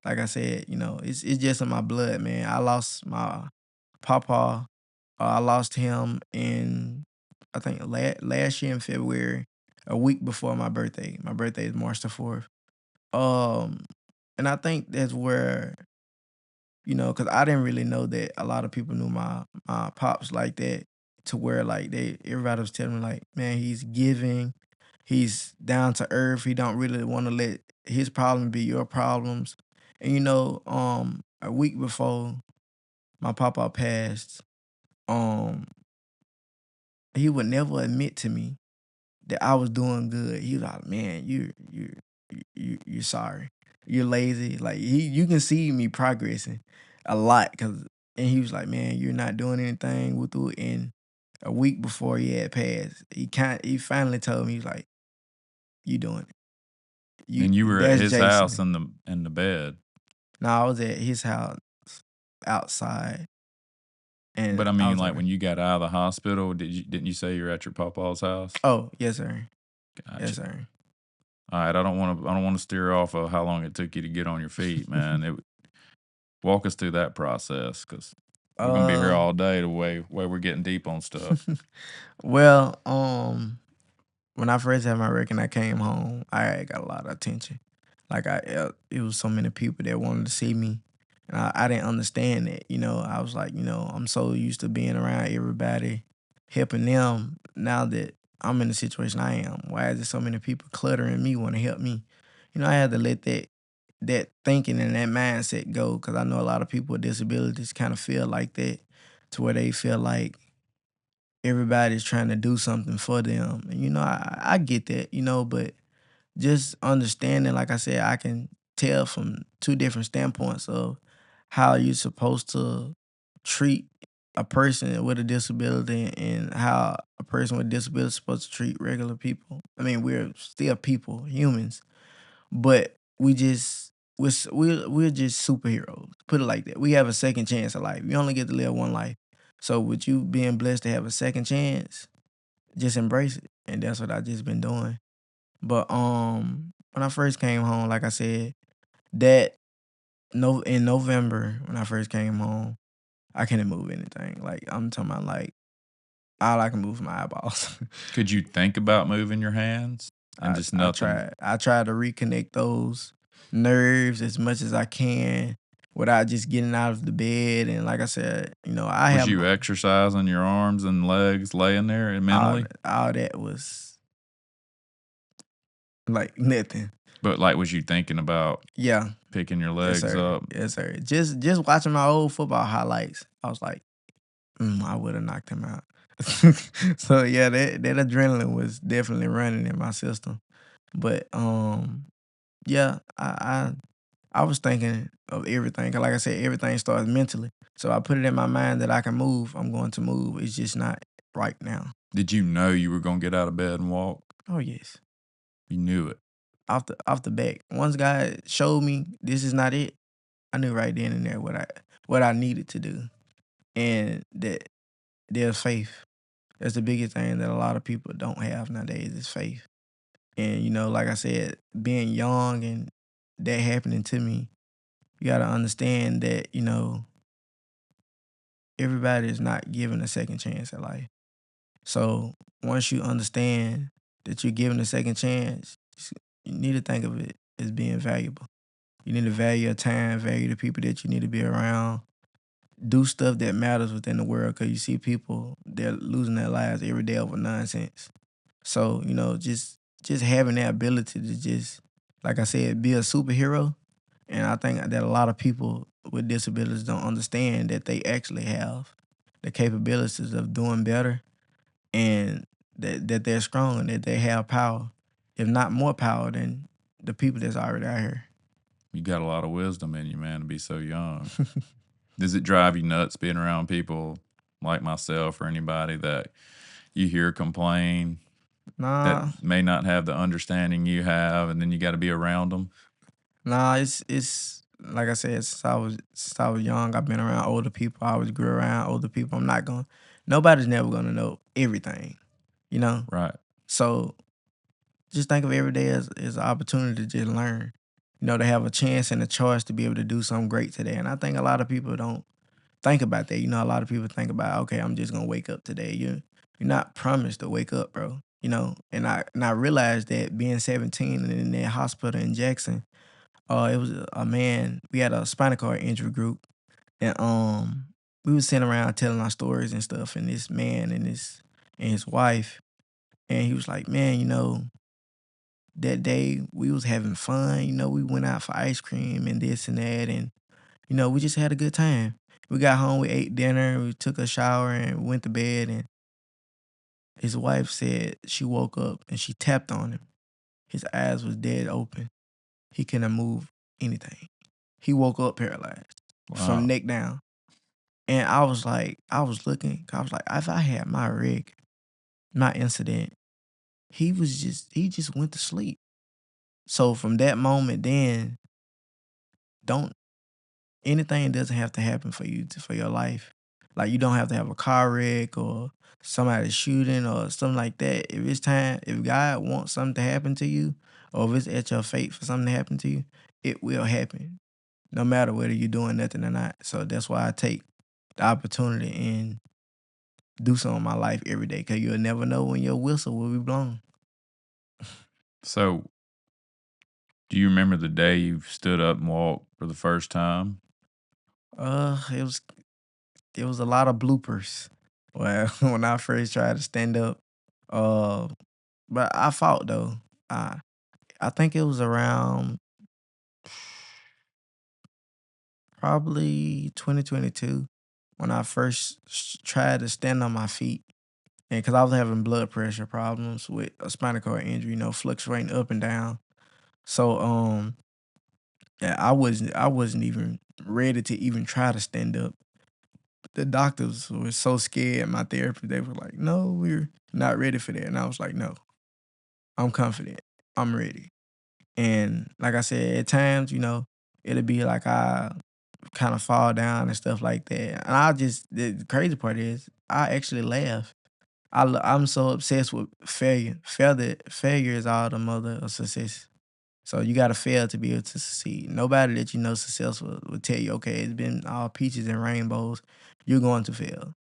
like I said, it's just in my blood, man. I lost my papa. I lost him in, I think, last year in February, a week before my birthday. My birthday is March the 4th. Um, and I think that's where, because I didn't really know that a lot of people knew my pops like that, to where like everybody was telling me like, man, he's giving, he's down to earth. He don't really want to let his problem be your problems. And a week before my papa passed, um, he would never admit to me that I was doing good. He was like, man, you're sorry. You're lazy. Like you can see me progressing a lot, and he was like, man, you're not doing anything with it. And a week before he had passed, he finally told me, he's like, you doing it. And you were at That's his house Jason. in the bed. No, I was at his house outside, But and I I mean, was like like, when you got out of the hospital, didn't you say you were at your papa's house? oh yes sir, yes Gotcha. sir. All right, I don't want to steer off of how long it took you to get on your feet, man. Walk us through that process because we're gonna be here Uh, all day. The way we're getting deep on stuff. well, when I first had my record, I came home. I got a lot of attention. Like it was so many people that wanted to see me, and I didn't understand it. I was like, I'm so used to being around everybody, helping them. Now that I'm in the situation I am, why is there so many people cluttering me, want to help me? I had to let that thinking and that mindset go because I know a lot of people with disabilities kind of feel like that, to where they feel like everybody's trying to do something for them. And I get that, but just understanding, like I said, I can tell from two different standpoints of how you're supposed to treat a person with a disability and how a person with disability is supposed to treat regular people. I mean, we're still people, humans, but we're just superheroes. Put it like that. We have a second chance of life. You only get to live one life. So with you being blessed to have a second chance, just embrace it. And that's what I just been doing. But when I first came home, like I said, that no in November when I first came home, I couldn't move anything. Like I'm talking about like all I can move is my eyeballs. Could you think about moving your hands and I just I nothing? tried I tried to reconnect those nerves as much as I can without just getting out of the bed. And like I said, I Was have you exercising your arms and legs, laying there and all mentally? all that was like nothing. But like, was you thinking about Yeah, picking your yes legs sir, up? yes sir. Just watching my old football highlights, I was like, I would have knocked him out. So yeah, that adrenaline was definitely running in my system. But yeah, I was thinking of everything. 'Cause like I said, everything starts mentally. So I put it in my mind that I can move. I'm going to move. It's just not right now. Did you know you were gonna get out of bed and walk? Oh yes, You knew it. off the back. Once God showed me this is not it, I knew right then and there what I needed to do, and that there's faith. That's the biggest thing that a lot of people don't have nowadays is faith. And like I said, being young and that happening to me, you got to understand that everybody is not given a second chance at life. So once you understand that you're given a second chance, you need to think of it as being valuable. You need to value your time, value the people that you need to be around. Do stuff that matters within the world because you see people they're losing their lives every day over nonsense. So just having that ability to just, like I said, be a superhero. And I think that a lot of people with disabilities don't understand that they actually have the capabilities of doing better, and that they're strong and that they have power, if not more power than the people that's already out here. You got a lot of wisdom in you, man, to be so young. Does it drive you nuts being around people like myself or anybody that you hear complain that Nah, may not have the understanding you have, and then you got to be around them? nah, it's like I said, since I was young, I've been around older people. I always grew around older people. Nobody's never gonna know everything, you know. Right. So just think of every day as an opportunity to just learn. To have a chance and a choice to be able to do something great today. And I think a lot of people don't think about that. A lot of people think about, okay, I'm just gonna wake up today. You're not promised to wake up, bro. And I realized that being 17 and in that hospital in Jackson, it was a man. We had a spinal cord injury group, and we was sitting around telling our stories and stuff. And this man and his wife, and he was like, man, that day we was having fun. We went out for ice cream and this and that, and we just had a good time. We got home, we ate dinner, we took a shower, and went to bed. And his wife said she woke up and she tapped on him. His eyes was dead open. He couldn't move anything. He woke up paralyzed from Wow. neck down. And I was like, I was looking, I was like, if I had my incident, he just went to sleep. So from that moment, then don't anything doesn't have to happen for you for your life. Like you don't have to have a car wreck or somebody shooting or something like that. If God wants something to happen to you, or if it's at your fate for something to happen to you, it will happen, no matter whether you're doing nothing or not. So that's why I take the opportunity and do something in my life every day, because you'll never know when your whistle will be blown. So, do you remember the day you stood up and walked for the first time? It was a lot of bloopers. Well, when I first tried to stand up, uh, but I fought though. I I think it was around probably 2022 when I first tried to stand on my feet, and because I was having blood pressure problems with a spinal cord injury, fluctuating up and down. So yeah, I wasn't even ready to even try to stand up. The doctors were so scared. My therapist, they were like, "No, we're not ready for that," and I was like, "No, I'm confident. I'm ready." And like I said, at times, it'll be like I kind of fall down and stuff like that. And the crazy part is, I actually laugh. I'm so obsessed with failure. Failure is all the mother of success. So you got to fail to be able to succeed. Nobody that you know successful will tell you, okay, it's been all peaches and rainbows. You're going to fail.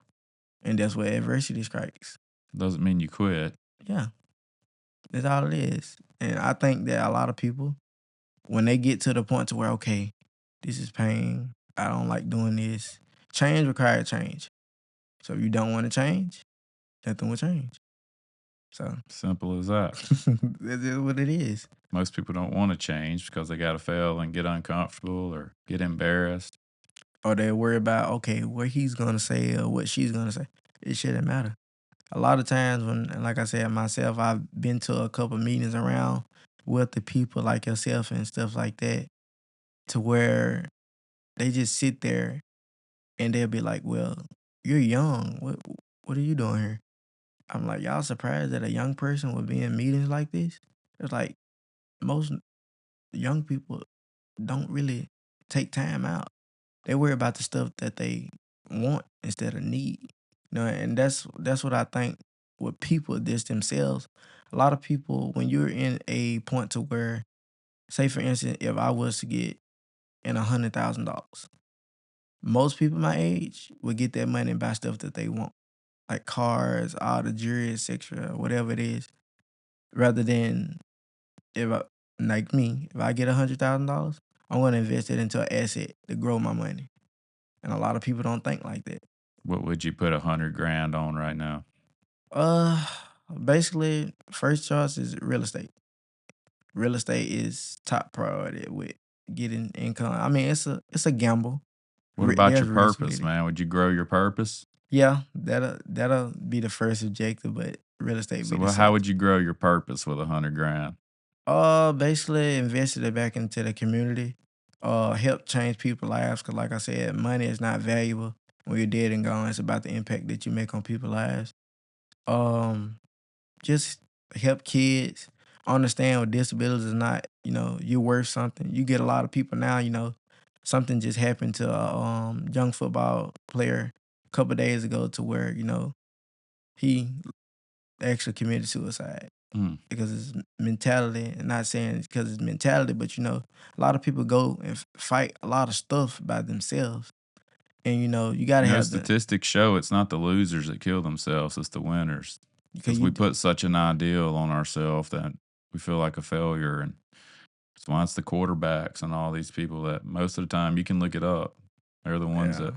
And that's where adversity strikes. Doesn't mean you quit. Yeah, that's all it is. And I think that a lot of people, when they get to the point to where, okay, this is pain, I don't like doing this, change requires change. So if you don't want to change, nothing will change. So Simple as that. that's just what it is. Most people don't want to change because they got to fail and get uncomfortable or get embarrassed. Or they worry about, okay, what he's gonna say or what she's gonna say. It shouldn't matter. A lot of times when, and like I said myself, I've been to a couple meetings around with the people like yourself and stuff like that, to where they just sit there and they'll be like, "Well, you're young. What are you doing here?" I'm like, "Y'all surprised that a young person would be in meetings like this?" It's like most young people don't really take time out. They worry about the stuff that they want instead of need. And that's what I think with people this themselves. A lot of people, when you're in a point to where, say for instance, if I was to get in $100,000, most people my age would get that money and buy stuff that they want, like cars, all the jewelry, etc., whatever it is, rather than if I, like me, if I get $100,000, I'm gonna invest it into an asset to grow my money. And a lot of people don't think like that. What would you put 100 grand on right now? Uh, Basically, first choice is real estate. Real estate is top priority with getting income. I mean, it's a gamble. What about your There's risk with purpose, it. man? Would you grow your purpose? Yeah, that'll be the first objective, but real estate So, be the well, how second. would you grow your purpose with 100 grand? Basically invested it back into the community. Help change people's lives. Cause like I said, money is not valuable when you're dead and gone. It's about the impact that you make on people's lives. Um, just help kids understand what disabilities is not, you're worth something. You get a lot of people now, something just happened to a young football player a couple days ago to where, he actually committed suicide Mm. because his mentality, and not saying it's because his mentality, but a lot of people go and fight a lot of stuff by themselves. And you gotta have the Statistics show it's not the losers that kill themselves, it's the winners. because Because we put such an ideal on ourselves that we feel like a failure. And that's why it's the quarterbacks and all these people that most of the time you can look it up. They're the ones yeah. that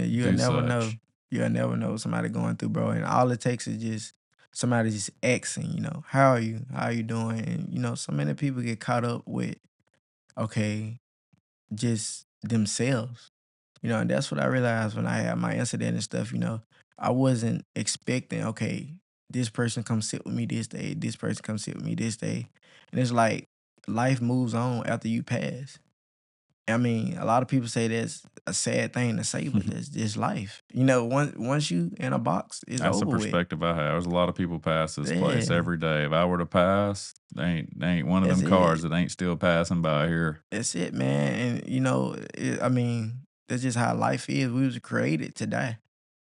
You'll do never know. such. You'll never know what somebody going through, bro. And all it takes is just somebody just asking, how are you? How are you doing? And so many people get caught up with, okay, just themselves. And that's what I realized when I had my incident and stuff, I wasn't expecting, okay, this person come sit with me this day, this person come sit with me this day. And it's like life moves on after you pass. I mean, a lot of people say that's a sad thing to say, but that's just life. Once you in a box, it's That's a over with. perspective I have. There's a lot of people pass this place Yeah, every day. If I were to pass, they ain't one of that's them cars it. that ain't still passing by here. That's it, man. And I mean, that's just how life is. We was created to die.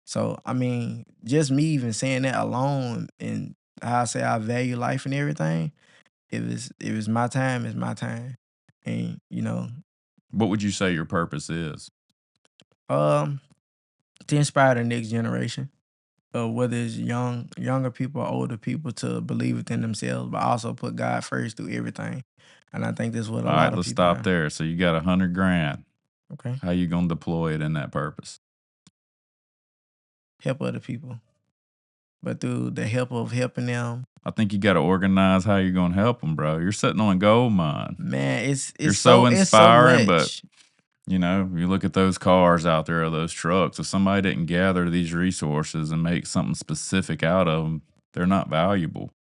So I mean, just me even saying that alone, and how I say I value life and everything, If it's my time, it's my time. And What would you say your purpose is? um, to inspire the next generation, whether it's younger people or older people, to believe within themselves, but also put God first through everything. And I think that's what a All right, lot of let's people stop do. there. So you got $100,000. Okay, How you gonna deploy it in that purpose? help other people, but through the help of helping them, I think you got to organize how you're gonna help them, bro. You're sitting on a gold mine. man, You're it's so so inspiring, but much. you look at those cars out there or those trucks. If somebody didn't gather these resources and make something specific out of them, they're not valuable.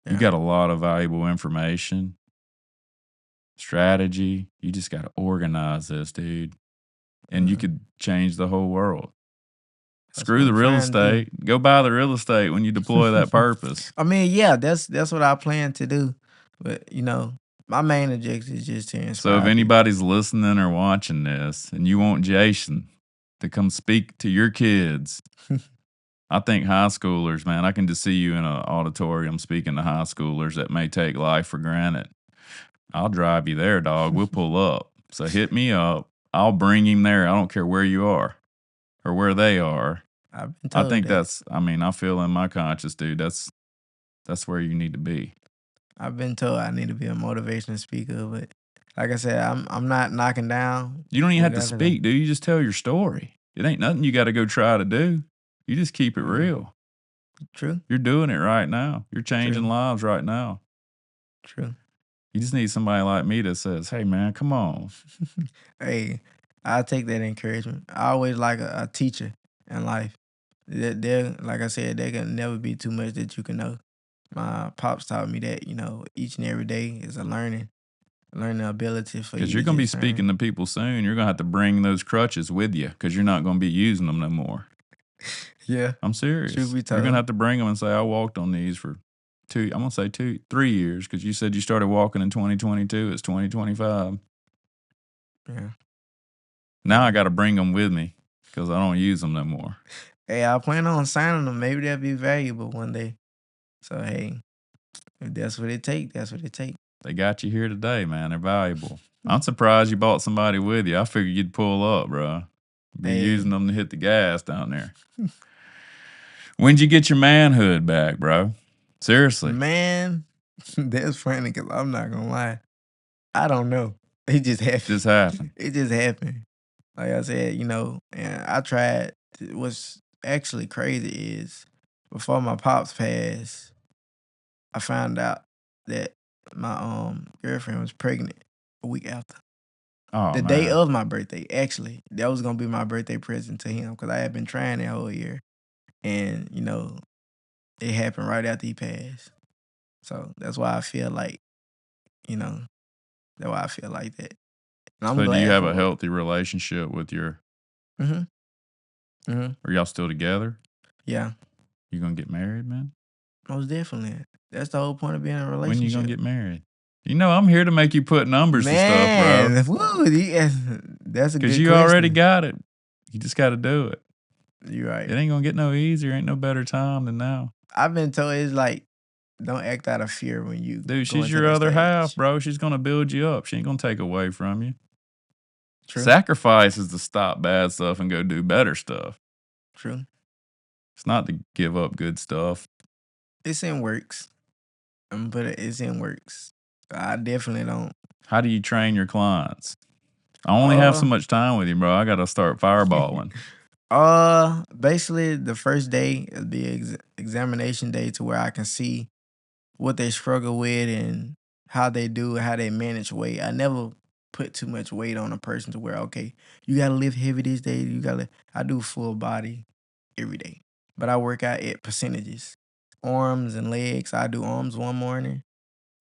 You Yeah, got a lot of valuable information, strategy. You just got to organize this, dude. And you uh, could change the whole world. that's what Screw I'm the real trying to do. estate. Go buy the real estate when you deploy that purpose. I mean, yeah, that's what I plan to do. But my main objective is just to So if inspire people. anybody's listening or watching this and you want Jason to come speak to your kids, I think high schoolers, man, I can just see you in an auditorium speaking to high schoolers that may take life for granted. I'll drive you there, dog. We'll pull up. So hit me up. I'll bring him there. I don't care where you are or where they are. I've been I told think that. I feel in my conscience, dude, that's where you need to be. I've been told I need to be a motivational speaker, but like I said, I'm not knocking down You don't even have with to everything. speak, dude. You just tell your story. It ain't nothing you got to go try to do. You just keep it real. True, You're doing it right now. You're changing true, lives right now. true. You just need somebody like me that says, "Hey, man, come on." Hey, I take that encouragement. I always like a teacher in life. There, like I said, there can never be too much that you can know. My pops taught me that each and every day is a learning ability for Because you you're to going to be just speaking to people soon. You're going to have to bring those crutches with you because you're not going to be using them no more. Yeah, I'm truth serious. be You're going to told. have to bring them and say, I walked on these for I'm going to say 3 years because you said you started walking in 2022. It's 2025. Yeah. Now I got to bring them with me because I don't use them no more. Hey, I plan on signing them. Maybe they'll be valuable one day. So hey, if that's what it take, that's what it take. They got you here today, man. They're valuable. I'm surprised you bought somebody with you. I figured you'd pull up, bro. Be Hey, using them to hit the gas down there. When'd you get your manhood back, bro? Seriously. man, that's funny because I'm not gonna lie. I don't know. It just happened. Just happened. It just happened. Like I said, and I tried. What's actually crazy is before my pops passed, I found out that my girlfriend was pregnant a week after. Oh, The day man. of my birthday, actually. That was gonna be my birthday present to him because I had been trying that whole year. And, it happened right after he passed. So that's why I feel like, you know, that's why I feel like that. And I'm So do you glad have a for it. healthy relationship with your Mm-hmm. Mm-hmm. are y'all still together? Yeah. You gonna get married, man? Most definitely. That's the whole point of being in a When you gonna relationship. get married? I'm here to make you put numbers to stuff, bro. Man, woo, that's a Because good you already question. got it. You just got to do it. You're right. It ain't gonna get no easier. Ain't no better time than now. I've been told it's like, don't act out of fear when you Dude, go she's into your that other half, stage. bro. She's gonna build you up. She ain't gonna take away from you. True. Sacrifice is to stop bad stuff and go do better stuff. True. It's not to give up good stuff. It's in works. But it's in works. I definitely don't. How do you train your clients? I only have so Uh, much time with you, bro. I gotta start fireballing. Basically, the first day is the examination day to where I can see what they struggle with and how they do, how they manage weight. I never put too much weight on a person to where, okay, you gotta lift heavy these days. I do full body every day, but I work out at percentages. Arms and legs. I do arms one morning.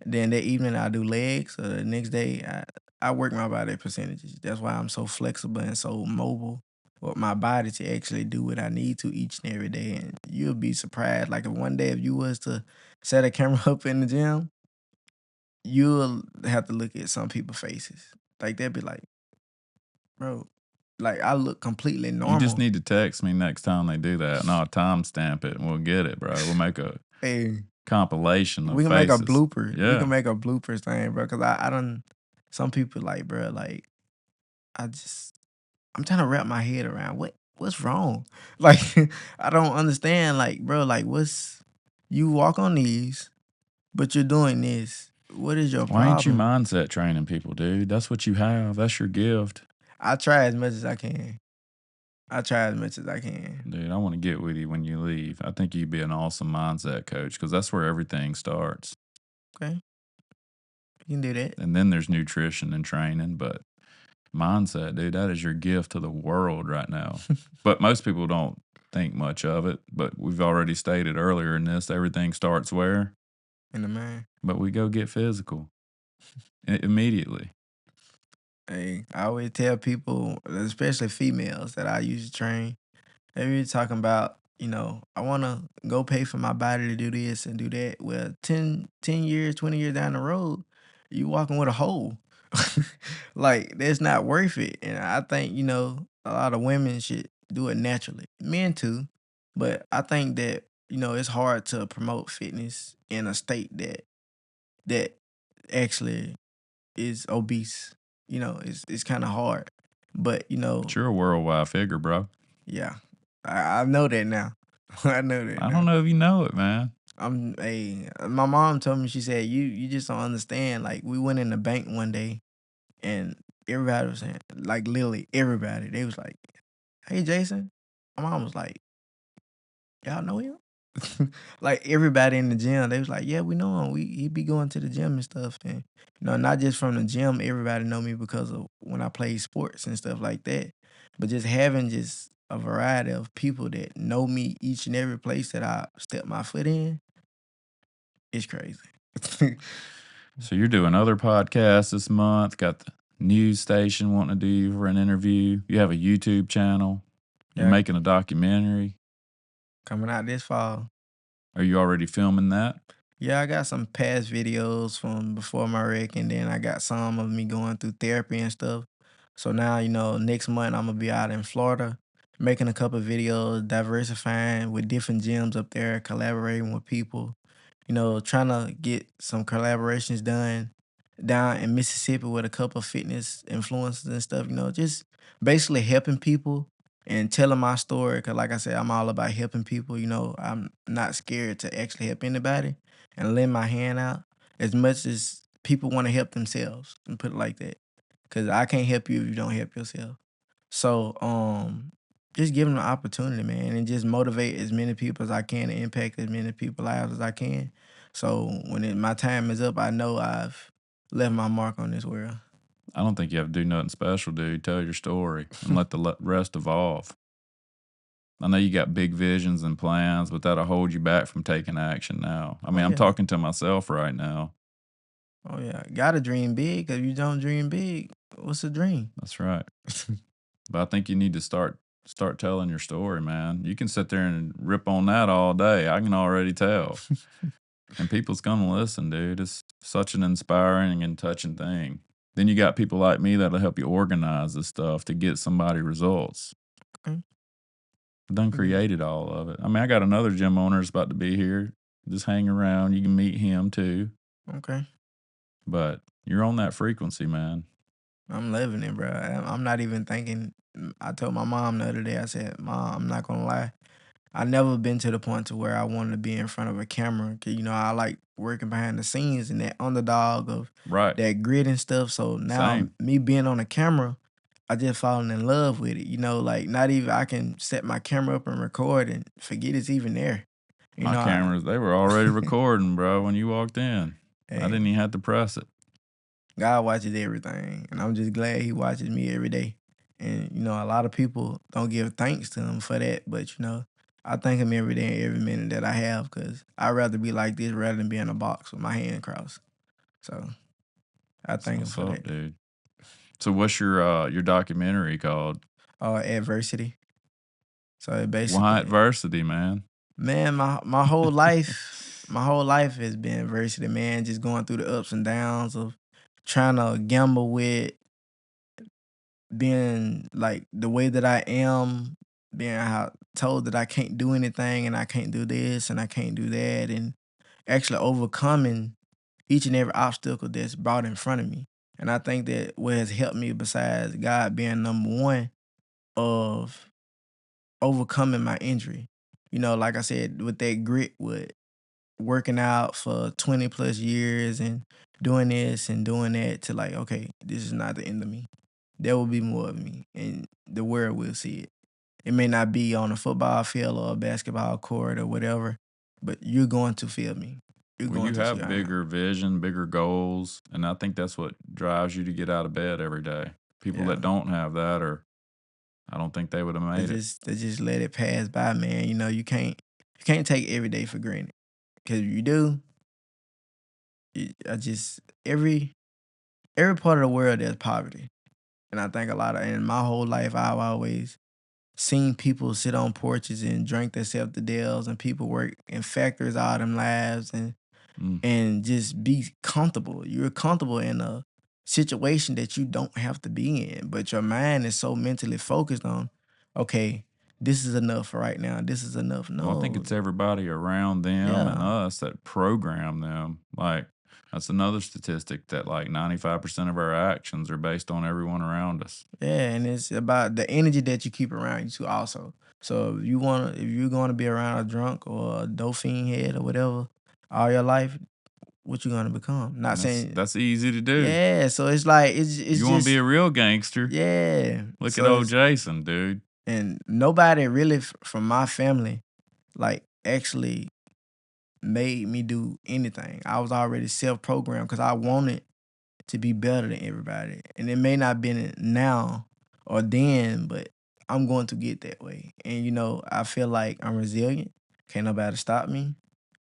Then that evening I do legs. So the next day I work my body at percentages. That's why I'm so flexible and so mobile with my body to actually do what I need to each and every day. And you'll be surprised. Like if one day if you was to set a camera up in the gym, you'll have to look at some people's faces. Like they'll be like, bro, like I look completely You just normal. need to text me next time they do that, and I'll timestamp it, and we'll get it, bro. We'll make a Hey, compilation of We can make a faces. blooper. We Yeah. can make a bloopers thing, bro. Cause I don't. Some people like, bro, like I'm trying to wrap my head around what's wrong. Like I don't understand. Like, bro, like what's you walk on these, but you're doing this. What is your Why ain't you problem? mindset training people, dude? That's what you have. That's your gift. I try as much as I can. I try as much as I can. Dude, I want to get with you when you leave. I think you'd be an awesome mindset coach because that's where everything starts. Okay, you can do that. And then there's nutrition and training, but mindset, dude, that is your gift to the world right now. But most people don't think much of it. But we've already stated earlier in this, everything starts where? In the man. But we go get physical immediately. Hey, I always tell people, especially females that I used to train, they be talking about, I want to go pay for my body to do this and do that. Well, 10 years, 20 years down the road, you walking with a hole. Like, that's not worth it. And I think, a lot of women should do it naturally. Men too. But I think that, it's hard to promote fitness in a state that actually is obese. It's kind of hard. But, But you're a worldwide figure, bro. yeah, I know that now. I know that I now. don't know if you know it, man. My mom told me, she said, you just don't understand. Like, we went in the bank one day and everybody was saying, like, literally everybody, they was like, hey, Jason. My mom was like, y'all know him? Like, everybody in the gym, they was like, yeah, we know him. He be going to the gym and stuff. And, not just from the gym, everybody know me because of when I play sports and stuff like that. But just having just a variety of people that know me each and every place that I step my foot in, it's crazy. So you're doing other podcasts this month, got the news station wanting to do you for an interview. You have a YouTube channel. You're Yeah, making a documentary. coming out this fall. Are you already filming that? Yeah, I got some past videos from before my wreck, and then I got some of me going through therapy and stuff. So now, next month I'm gonna be out in Florida, making a couple videos, diversifying with different gyms up there, collaborating with people, trying to get some collaborations done down in Mississippi with a couple of fitness influencers and stuff, just basically helping people and telling my story. Cause like I said, I'm all about helping people, I'm not scared to actually help anybody and lend my hand out as much as people want to help themselves and put it like that. Cause I can't help you if you don't help yourself. So just give them the opportunity, man, and just motivate as many people as I can and impact as many people's lives as I can. So when my time is up, I know I've left my mark on this world. I don't think you have to do nothing special, dude. Tell your story and let the rest evolve. I know you got big visions and plans, but that'll hold you back from taking action now. I mean, Oh I'm yeah. talking to myself right now. Oh yeah. Gotta dream big, cause if you don't dream big, what's a dream? That's right. But I think you need to start telling your story, man. You can sit there and rip on that all day. I can already tell. And people's gonna listen, dude. It's such an inspiring and touching thing. Then you got people like me that'll help you organize this stuff to get somebody results. Okay. I done created all of it. I mean, I got another gym owner that's about to be here. Just hang around. You can meet him too. Okay. But you're on that frequency, man. I'm living it, bro. I'm not even thinking. I told my mom the other day, I said, Mom, I'm not gonna lie. I never been to the point to where I wanted to be in front of a camera. Cause I like working behind the scenes and that underdog of Right. that grit and stuff. So now Same. me being on the camera, I just fallen in love with it. Like not even I can set my camera up and record and forget it's even there. My cameras, they were already recording, bro, when you walked in. I Hey, didn't even have to press it. God watches everything, and I'm just glad He watches me every day. And a lot of people don't give thanks to Him for that, but I thank Him every day and every minute that I have, because I'd rather be like this rather than be in a box with my hand crossed. So I That's thank Him what's for up, that. dude. So what's your documentary called? Adversity. So it basically, Why adversity, man? man, my whole life, my whole life has been adversity, man. Just going through the ups and downs of trying to gamble with being like the way that I am, being told that I can't do anything and I can't do this and I can't do that, and actually overcoming each and every obstacle that's brought in front of me. And I think that what has helped me, besides God being number one, of overcoming my injury. Like I said, with that grit, with working out for 20 plus years and doing this and doing that, to like, okay, this is not the end of me. There will be more of me, and the world will see it. It may not be on a football field or a basketball court or whatever, but you're going to feel me. You're Well, going you to see have I am. bigger vision, bigger goals, and I think that's what drives you to get out of bed every day. People Yeah. that don't have that, or I don't think they would have They made it. just they just let it pass by, man. You can't take every day for granted. Cause if you do, I just every part of the world there's poverty. And I think a lot of in my whole life I've always seen people sit on porches and drink themselves to deals, and people work in factories all them lives, and Mm. and just be comfortable. You're comfortable in a situation that you don't have to be in, but your mind is so mentally focused on, okay, this is enough for right now. This is enough. Well, I think No, it's everybody around them and yeah, us that program them. Like, that's another statistic that like 95% of our actions are based on everyone around us. yeah, and it's about the energy that you keep around you too. Also, so if you're going to be around a drunk or a dolphin head or whatever all your life, what you gonna become? Not And saying, that's easy to do. yeah. So it's like it's You want to be just a real gangster? yeah. Look at So old it's Jason, dude. and nobody really from my family like actually made me do anything. I was already self-programmed because I wanted to be better than everybody. And it may not been now or then, but I'm going to get that way. And I feel like I'm resilient. Can't nobody stop me.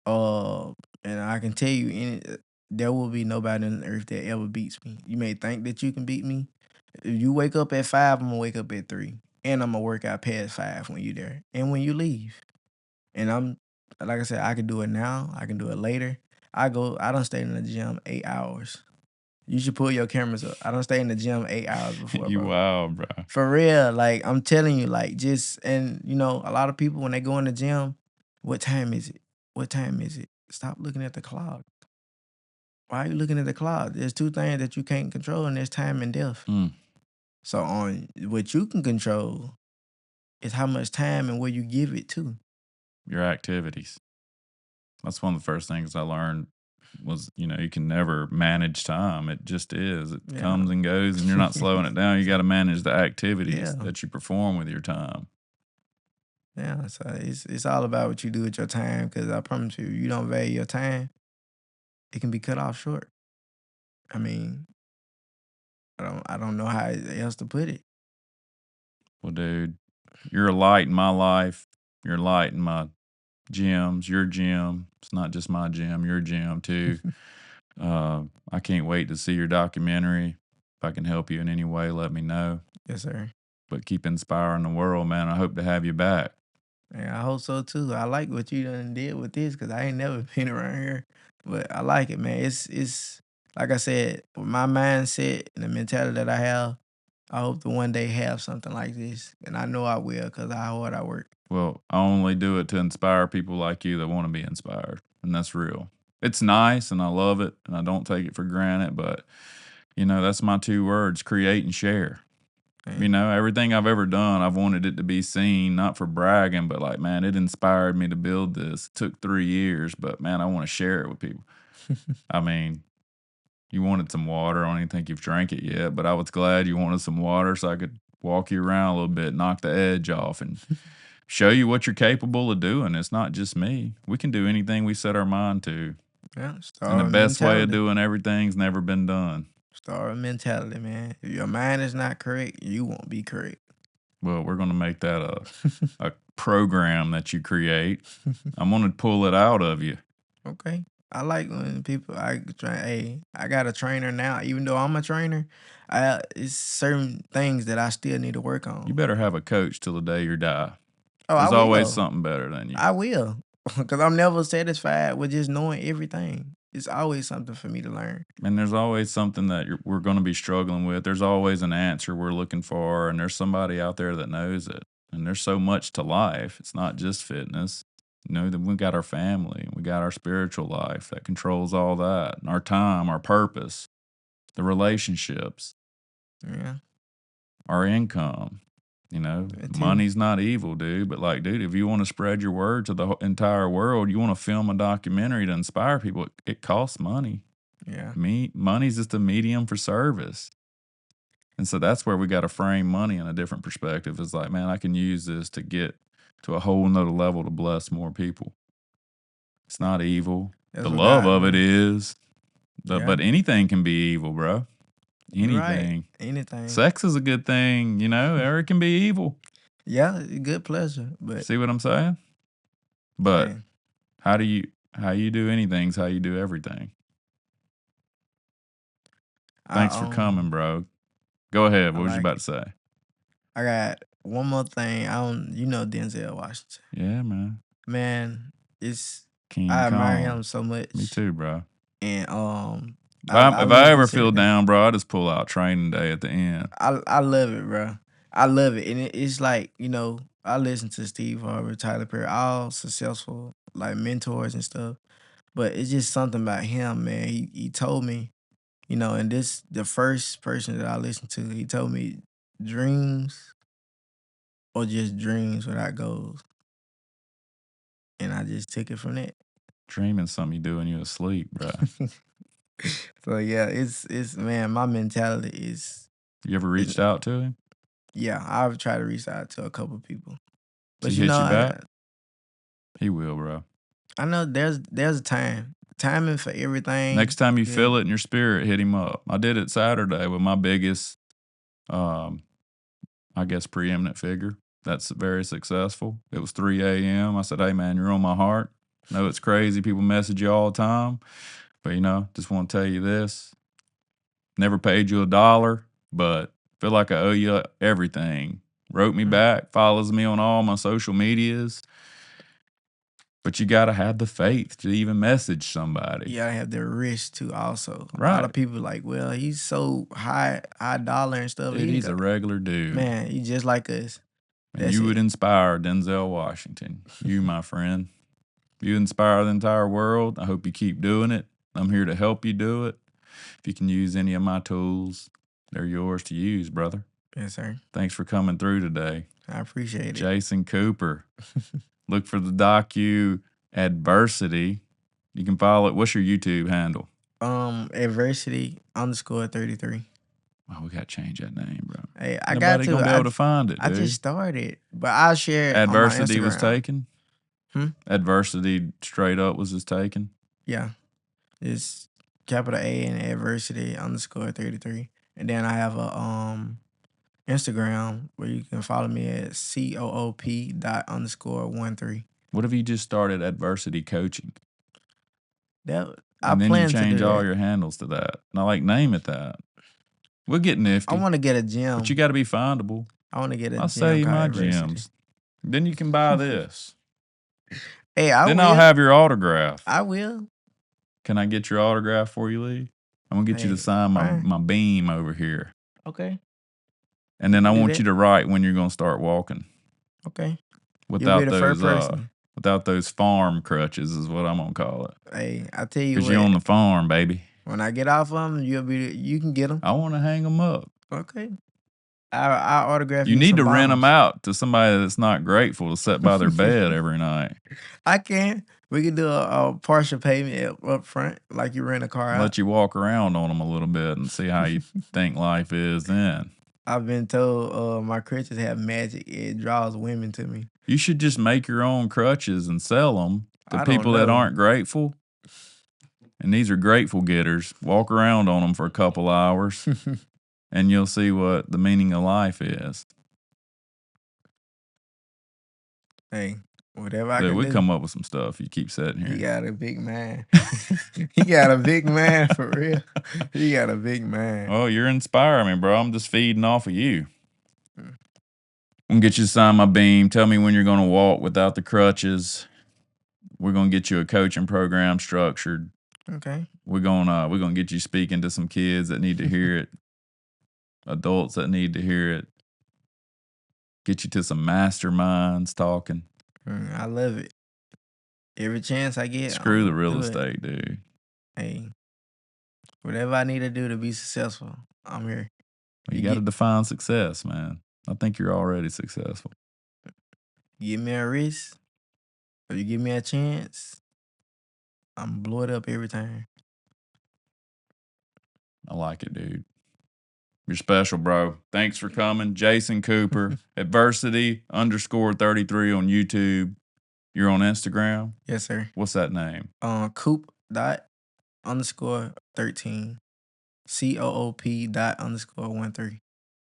Uh, and I can tell you, there will be nobody on the earth that ever beats me. You may think that you can beat me. If you wake up at 5, I'm gonna wake up at 3, and I'm gonna work out past 5 when you there and when you leave. And I'm like I said, I can do it now. I can do it later. I don't stay in the gym 8 hours. You should pull your cameras up. I don't stay in the gym 8 hours before, You bro. wild, bro. For real, like I'm telling you, like just and a lot of people when they go in the gym, what time is it? What time is it? Stop looking at the clock. Why are you looking at the clock? There's two things that you can't control, and there's time and death. Mm. So on what you can control is how much time and where you give it to. Your activities. That's one of the first things I learned was, you can never manage time. It just is. It Yeah. comes and goes and you're not slowing it down. You got to manage the activities Yeah. that you perform with your time. Yeah, so it's all about what you do with your time. Because I promise you, you don't value your time, it can be cut off short. I mean, I don't know how else to put it. Well, dude, you're a light in my life. You're a light in my gyms, your gym. It's not just my gym, your gym too. I can't wait to see your documentary. If I can help you in any way, let me know. Yes, sir. But keep inspiring the world, man. I hope to have you back. Yeah, I hope so too. I like what you done did with this because I ain't never been around here, but I like it, man. It's like I said, with my mindset and the mentality that I have, I hope to one day have something like this, and I know I will because of how hard I work. Well, I only do it to inspire people like you that want to be inspired, and that's real. It's nice, and I love it, and I don't take it for granted. But that's my two words: create and share. Man. Everything I've ever done, I've wanted it to be seen, not for bragging, but like, man, it inspired me to build this. It took 3 years, but man, I want to share it with people. I mean, you wanted some water. I don't even think you've drank it yet, but I was glad you wanted some water so I could walk you around a little bit, knock the edge off, and show you what you're capable of doing. It's not just me. We can do anything we set our mind to. Yeah, And the star best way of mentality. doing everything's never been done. Star mentality, man. If your mind is not correct, you won't be correct. Well, we're going to make that a program that you create. I'm going to pull it out of you. Okay. I like when people I try. Hey, I got a trainer now. Even though I'm a trainer, it's certain things that I still need to work on. You better have a coach till the day you die. Oh, I There's always will. something better than you. I will, because I'm never satisfied with just knowing everything. It's always something for me to learn. And there's always something that we're going to be struggling with. There's always an answer we're looking for, and there's somebody out there that knows it. And there's so much to life. It's not just fitness. That we got our family, we got our spiritual life that controls all that, and our time, our purpose, the relationships, Yeah. our income. That too. Money's not evil, dude. But like, dude, if you want to spread your word to the entire world, you want to film a documentary to inspire people. It costs money. Yeah. Money's just a medium for service. And so that's where we got to frame money in a different perspective. It's like, man, I can use this to get to a whole nother level to bless more people. It's not evil. That's The what love God of it do. is. Yeah. But anything can be evil, bro. You're right. Anything. Anything. Sex is a good thing, or it can be evil. Yeah, good pleasure. But See what I'm saying? But hey, how you do anything's how you do everything. I Thanks for coming, bro. Go ahead. I What was you like about it. to say? I got one more thing. Denzel Washington. Yeah, man. Man, it's King I admire Kong. him so much. Me too, bro. And I If I listen ever to feel everything. down, bro, I just pull out Training Day at the end. I love it, bro. I love it. And it's like, I listen to Steve Harvey, Tyler Perry, all successful like mentors and stuff. But it's just something about him, man. He told me, and this the first person that I listened to, he told me dreams or just dreams without goals. And I just took it from that. Dreaming something you do when you're asleep, bro. So yeah, it's man, my mentality is You ever reached out to him? yeah, I've tried to reach out to a couple people. But Does he hit you back? I He will, bro. know there's a timing for everything. Next time you Yeah. feel it in your spirit, hit him up. I did it Saturday with my biggest, I guess, preeminent figure that's very successful. It was 3 a.m. I said, hey, man, you're on my heart. I know it's crazy. People message you all the time. But, just want to tell you this. Never paid you $1, but feel like I owe you everything. Wrote me back, follows me on all my social medias. But you got to have the faith to even message somebody. You gotta have the risk too. Also, a lot Right. of people like, well, he's so high dollar and stuff. Dude, he's a regular dude. Man, he's just like us. And you would inspire Denzel Washington. You, my friend. You inspire the entire world. I hope you keep doing it. I'm here to help you do it. If you can use any of my tools, they're yours to use, brother. Yes, sir. Thanks for coming through today. I appreciate it. Jason Cooper. Look for the docu Adversity. You can follow it. What's your YouTube handle? Adversity_33. Oh, we got to change that name, bro. Hey, I Nobody got to. gonna be able to find it, dude. I just started, but I'll share it Adversity on my was Instagram. taken? Adversity straight up was just taken? Yeah. It's capital A and Adversity_33. And then I have a Instagram where you can follow me at COOP._13. What if you just started Adversity Coaching? I And then you plan to change do all that. your handles to that. And I like name it that. We'll get nifty. I want to get a gym. But you got to be findable. I want to get a I'll gym. sell you called my Adversity. gems. Then you can buy this. Hey, Then I'll have your autograph. I will. Can I get your autograph before you leave? I'm going to get you to sign my beam over here. Okay. And then I want you to write when you're going to start walking. Okay. Without those farm crutches is what I'm going to call it. Hey, I tell you what. Because you're on the farm, baby. When I get off of them, you can get them. I want to hang them up. Okay. I autograph you need to rent bottles. them out to somebody that's not grateful to sit by their bed every night. I can. We can do a partial payment up front, like you rent a car out. Let you walk around on them a little bit and see how you think life is then. I've been told my crutches have magic. It draws women to me. You should just make your own crutches and sell them to people that aren't grateful. And these are grateful getters. Walk around on them for a couple hours. And you'll see what the meaning of life is. Hey, whatever I can do. We come up with some stuff. You keep sitting here. He got a big man. He got a big man for real. He got a big man. Oh, you're inspiring me, bro. I'm just feeding off of you. I'm gonna get you to sign my beam. Tell me when you're gonna walk without the crutches. We're gonna get you a coaching program structured. Okay. We're gonna get you speaking to some kids that need to hear it. Adults that need to hear it. Get you to some masterminds talking. I love it. Every chance I get, Screw the real do it. estate, dude. Hey, whatever I need to do to be successful, I'm here. You got to define success, man. I think you're already successful. Give me a risk, or you give me a chance, I'm blow it up every time. I like it, dude. You're special, bro. Thanks for coming. Jason Cooper, adversity_33 on YouTube. You're on Instagram? Yes, sir. What's that name? Coop._13. COOP._13.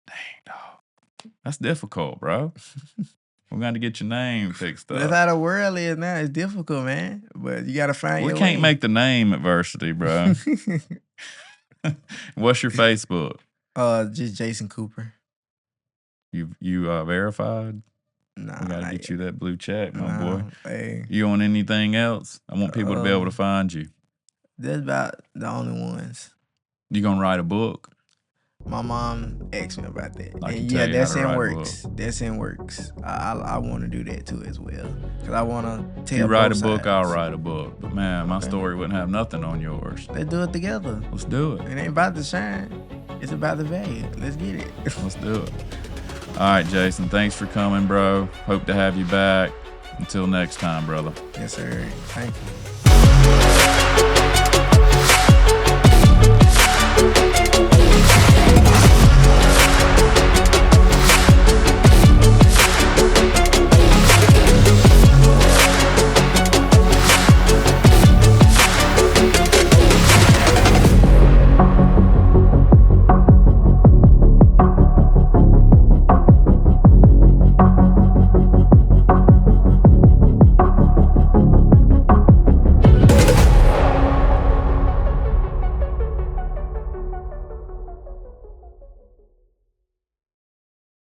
Dang, dog. That's difficult, bro. We're going to get your name fixed up. That's how the world is now. It's difficult, man. But you got to find your way. We can't make the name adversity, bro. What's your Facebook? Just Jason Cooper. You verified? Nah, we gotta get you that blue check, my boy. Hey. You on anything else? I want people to be able to find you. That's about the only ones. You gonna write a book? My mom asked me about that. And yeah, that's in works. That's in works. I want to do that too as well. Because I want to tell you write a both book, sides. I'll write a book. But man, my story wouldn't have nothing on yours. Let's do it together. Let's do it. It ain't about the shine. It's about the value. Let's get it. Let's do it. All right, Jason, thanks for coming, bro. Hope to have you back. Until next time, brother. Yes, sir. Thank you.